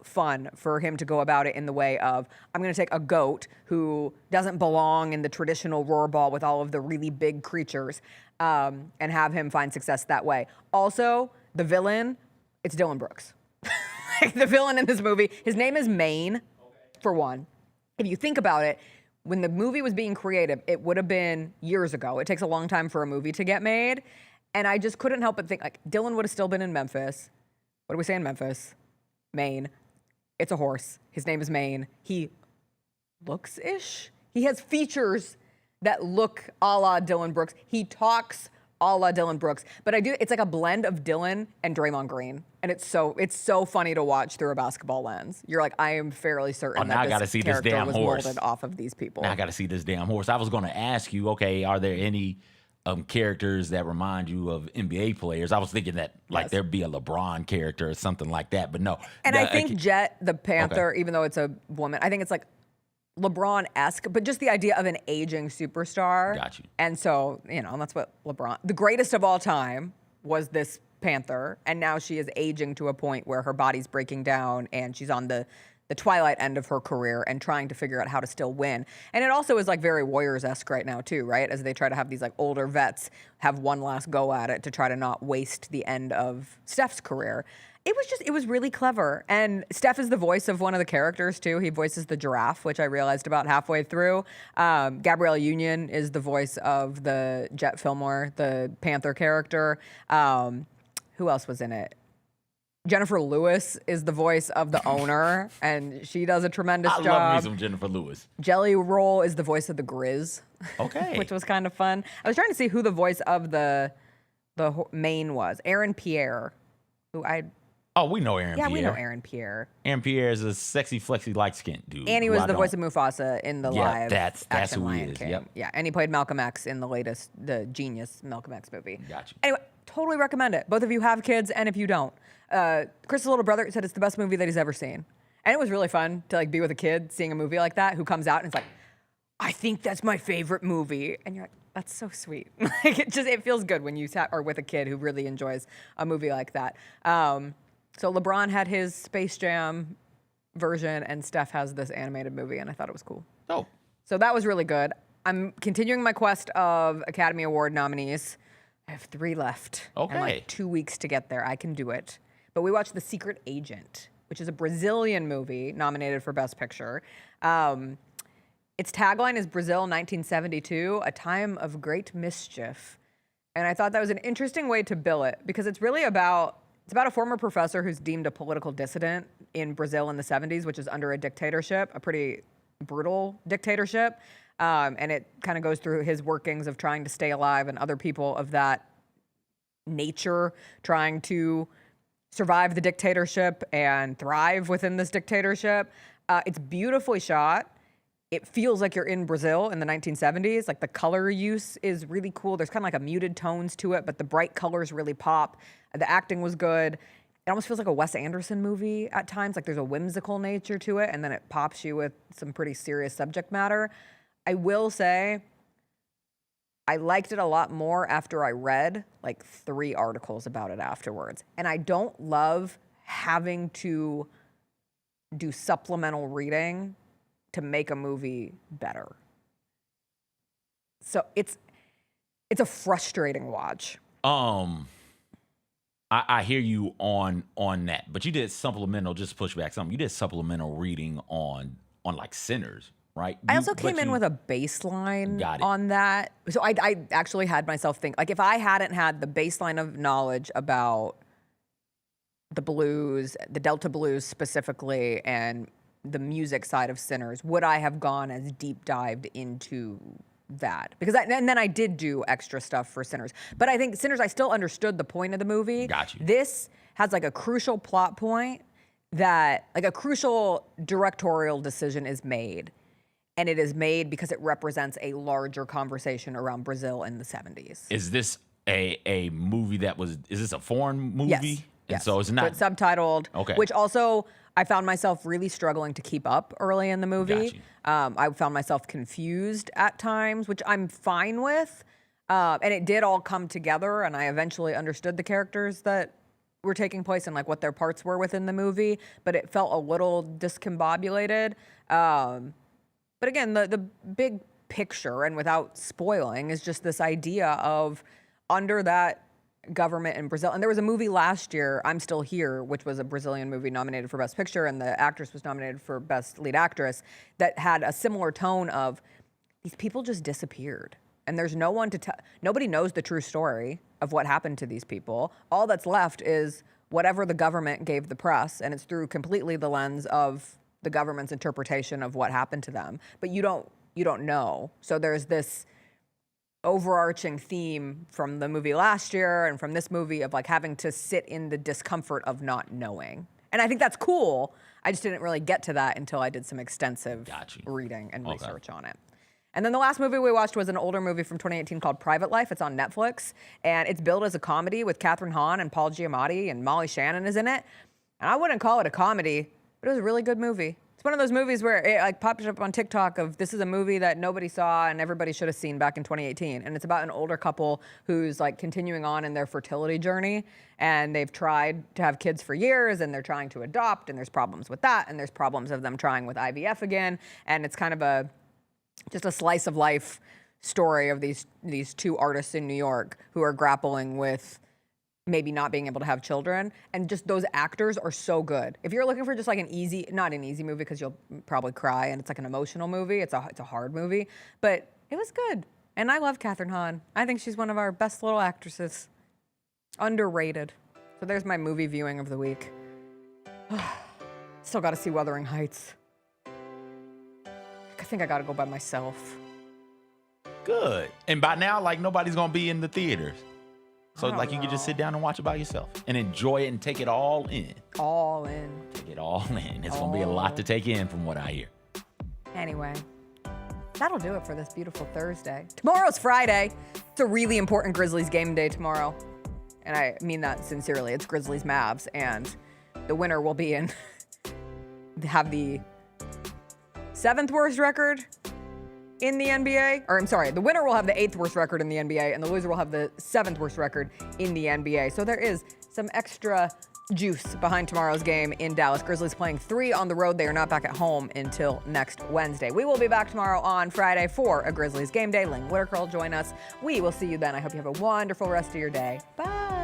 fun for him to go about it in the way of, I'm gonna take a goat who doesn't belong in the traditional roarball with all of the really big creatures and have him find success that way. Also, the villain, it's Dylan Brooks. Like the villain in this movie, his name is Maine, for one. If you think about it, when the movie was being creative, it would have been years ago. It takes a long time for a movie to get made. And I just couldn't help but think, like, Dylan would have still been in Memphis. What do we say in Memphis? Maine. It's a horse. His name is Maine. He looks-ish. He has features that look a la Dylan Brooks. He talks a la Dylan Brooks. But it's like a blend of Dylan and Draymond Green. And it's so funny to watch through a basketball lens. You're like, I am fairly certain now I that gotta this see this character damn was horse. molded off of these people. Now I got to see this damn horse. I was going to ask you, okay, are there any characters that remind you of NBA players? I was thinking that like there'd be a LeBron character or something like that, but no. And I think Jet, the Panther, even though it's a woman, I think it's like LeBron-esque, but just the idea of an aging superstar. Got you. And so, that's what LeBron, the greatest of all time was this Panther, and now she is aging to a point where her body's breaking down and she's on the twilight end of her career and trying to figure out how to still win. And it also is like very Warriors-esque right now too, right? As they try to have these like older vets have one last go at it to try to not waste the end of Steph's career. It was really clever. And Steph is the voice of one of the characters too. He voices the giraffe, which I realized about halfway through. Gabrielle Union is the voice of the Jet Fillmore, the Panther character. Who else was in it? Jennifer Lewis is the voice of the owner, and she does a tremendous job. I love me some Jennifer Lewis. Jelly Roll is the voice of the Grizz. Okay. Which was kind of fun. I was trying to see who the voice of the main was. Aaron Pierre, who Oh, we know Aaron Pierre. Yeah, we know Aaron Pierre. Aaron Pierre is a sexy, flexy, light-skinned dude. And he was the voice of Mufasa in the live that's action who he Lion is. King. Yep. Yeah, and he played Malcolm X in the Genius Malcolm X movie. Gotcha. Anyway, totally recommend it. Both of you have kids, and if you don't. Chris's little brother said it's the best movie that he's ever seen. And it was really fun to like be with a kid seeing a movie like that who comes out and it's like, I think that's my favorite movie. And you're like, that's so sweet. Like it feels good when you are with a kid who really enjoys a movie like that. So LeBron had his Space Jam version and Steph has this animated movie and I thought it was cool. Oh. So that was really good. I'm continuing my quest of Academy Award nominees. I have 3 left. Okay. And like 2 weeks to get there. I can do it. But we watched The Secret Agent, which is a Brazilian movie nominated for Best Picture. Its tagline is Brazil 1972, a time of great mischief. And I thought that was an interesting way to bill it because it's really about a former professor who's deemed a political dissident in Brazil in the 70s, which is under a dictatorship, a pretty brutal dictatorship. And it kind of goes through his workings of trying to stay alive and other people of that nature trying to survive the dictatorship and thrive within this dictatorship. It's beautifully shot. It feels like you're in Brazil in the 1970s. Like the color use is really cool. There's kind of like a muted tones to it, but the bright colors really pop. The acting was good. It almost feels like a Wes Anderson movie at times. Like there's a whimsical nature to it, and then it pops you with some pretty serious subject matter. I will say, I liked it a lot more after I read like 3 articles about it afterwards. And I don't love having to do supplemental reading to make a movie better. So it's a frustrating watch. I hear you on that, but you did supplemental, just push back something. You did supplemental reading on like Sinners, right? I also came in with a baseline on that. So I actually had myself think, like if I hadn't had the baseline of knowledge about the blues, the Delta blues specifically, and the music side of Sinners, would I have gone as deep dived into that? Because and then I did do extra stuff for Sinners. But I think Sinners, I still understood the point of the movie. Got you. This has like a crucial plot point that, like a crucial directorial decision is made. And it is made because it represents a larger conversation around Brazil in the 70s. Is this a movie is this a foreign movie? Yes. And so it's not. But subtitled, Okay. Which also I found myself really struggling to keep up early in the movie. I found myself confused at times, which I'm fine with. And it did all come together, and I eventually understood the characters that were taking place and like what their parts were within the movie. But it felt a little discombobulated. But again, the big picture, and without spoiling, is just this idea of under that government in Brazil. And there was a movie last year, I'm Still Here, which was a Brazilian movie nominated for Best Picture, and the actress was nominated for Best Lead Actress, that had a similar tone of these people just disappeared. And there's no one to tell. Nobody knows the true story of what happened to these people. All that's left is whatever the government gave the press, and it's through completely the lens of the government's interpretation of what happened to them. But you don't know. So there's this overarching theme from the movie last year and from this movie of like having to sit in the discomfort of not knowing. And I think that's cool. I just didn't really get to that until I did some extensive reading and research on it. And then the last movie we watched was an older movie from 2018 called Private Life. It's on Netflix, and it's billed as a comedy with Kathryn Hahn and Paul Giamatti, and Molly Shannon is in it. And I wouldn't call it a comedy, but it was a really good movie. It's one of those movies where it like popped up on TikTok of this is a movie that nobody saw and everybody should have seen back in 2018. And it's about an older couple who's like continuing on in their fertility journey, and they've tried to have kids for years, and they're trying to adopt, and there's problems with that, and there's problems of them trying with IVF again. And it's kind of just a slice of life story of these 2 artists in New York who are grappling with maybe not being able to have children. And just those actors are so good. If you're looking for just like not an easy movie because you'll probably cry and it's like an emotional movie, it's a hard movie, but it was good. And I love Kathryn Hahn. I think she's one of our best little actresses. Underrated. So there's my movie viewing of the week. Still got to see Wuthering Heights. I think I got to go by myself. Good. And by now, like nobody's going to be in the theaters. So like you can just sit down and watch it by yourself and enjoy it and take it all in. All in. Take it all in. It's going to be a lot to take in from what I hear. Anyway, that'll do it for this beautiful Thursday. Tomorrow's Friday. It's a really important Grizzlies game day tomorrow. And I mean that sincerely. It's Grizzlies Mavs, and the winner will be in have the 7th worst record in the NBA. Or I'm sorry, the winner will have the 8th worst record in the NBA, and the loser will have the 7th worst record in the NBA. So there is some extra juice behind tomorrow's game in Dallas. Grizzlies playing 3 on the road. They are not back at home until next Wednesday. We will be back tomorrow on Friday for a Grizzlies game day. Ling Whitaker will join us. We will see you then. I hope you have a wonderful rest of your day. Bye.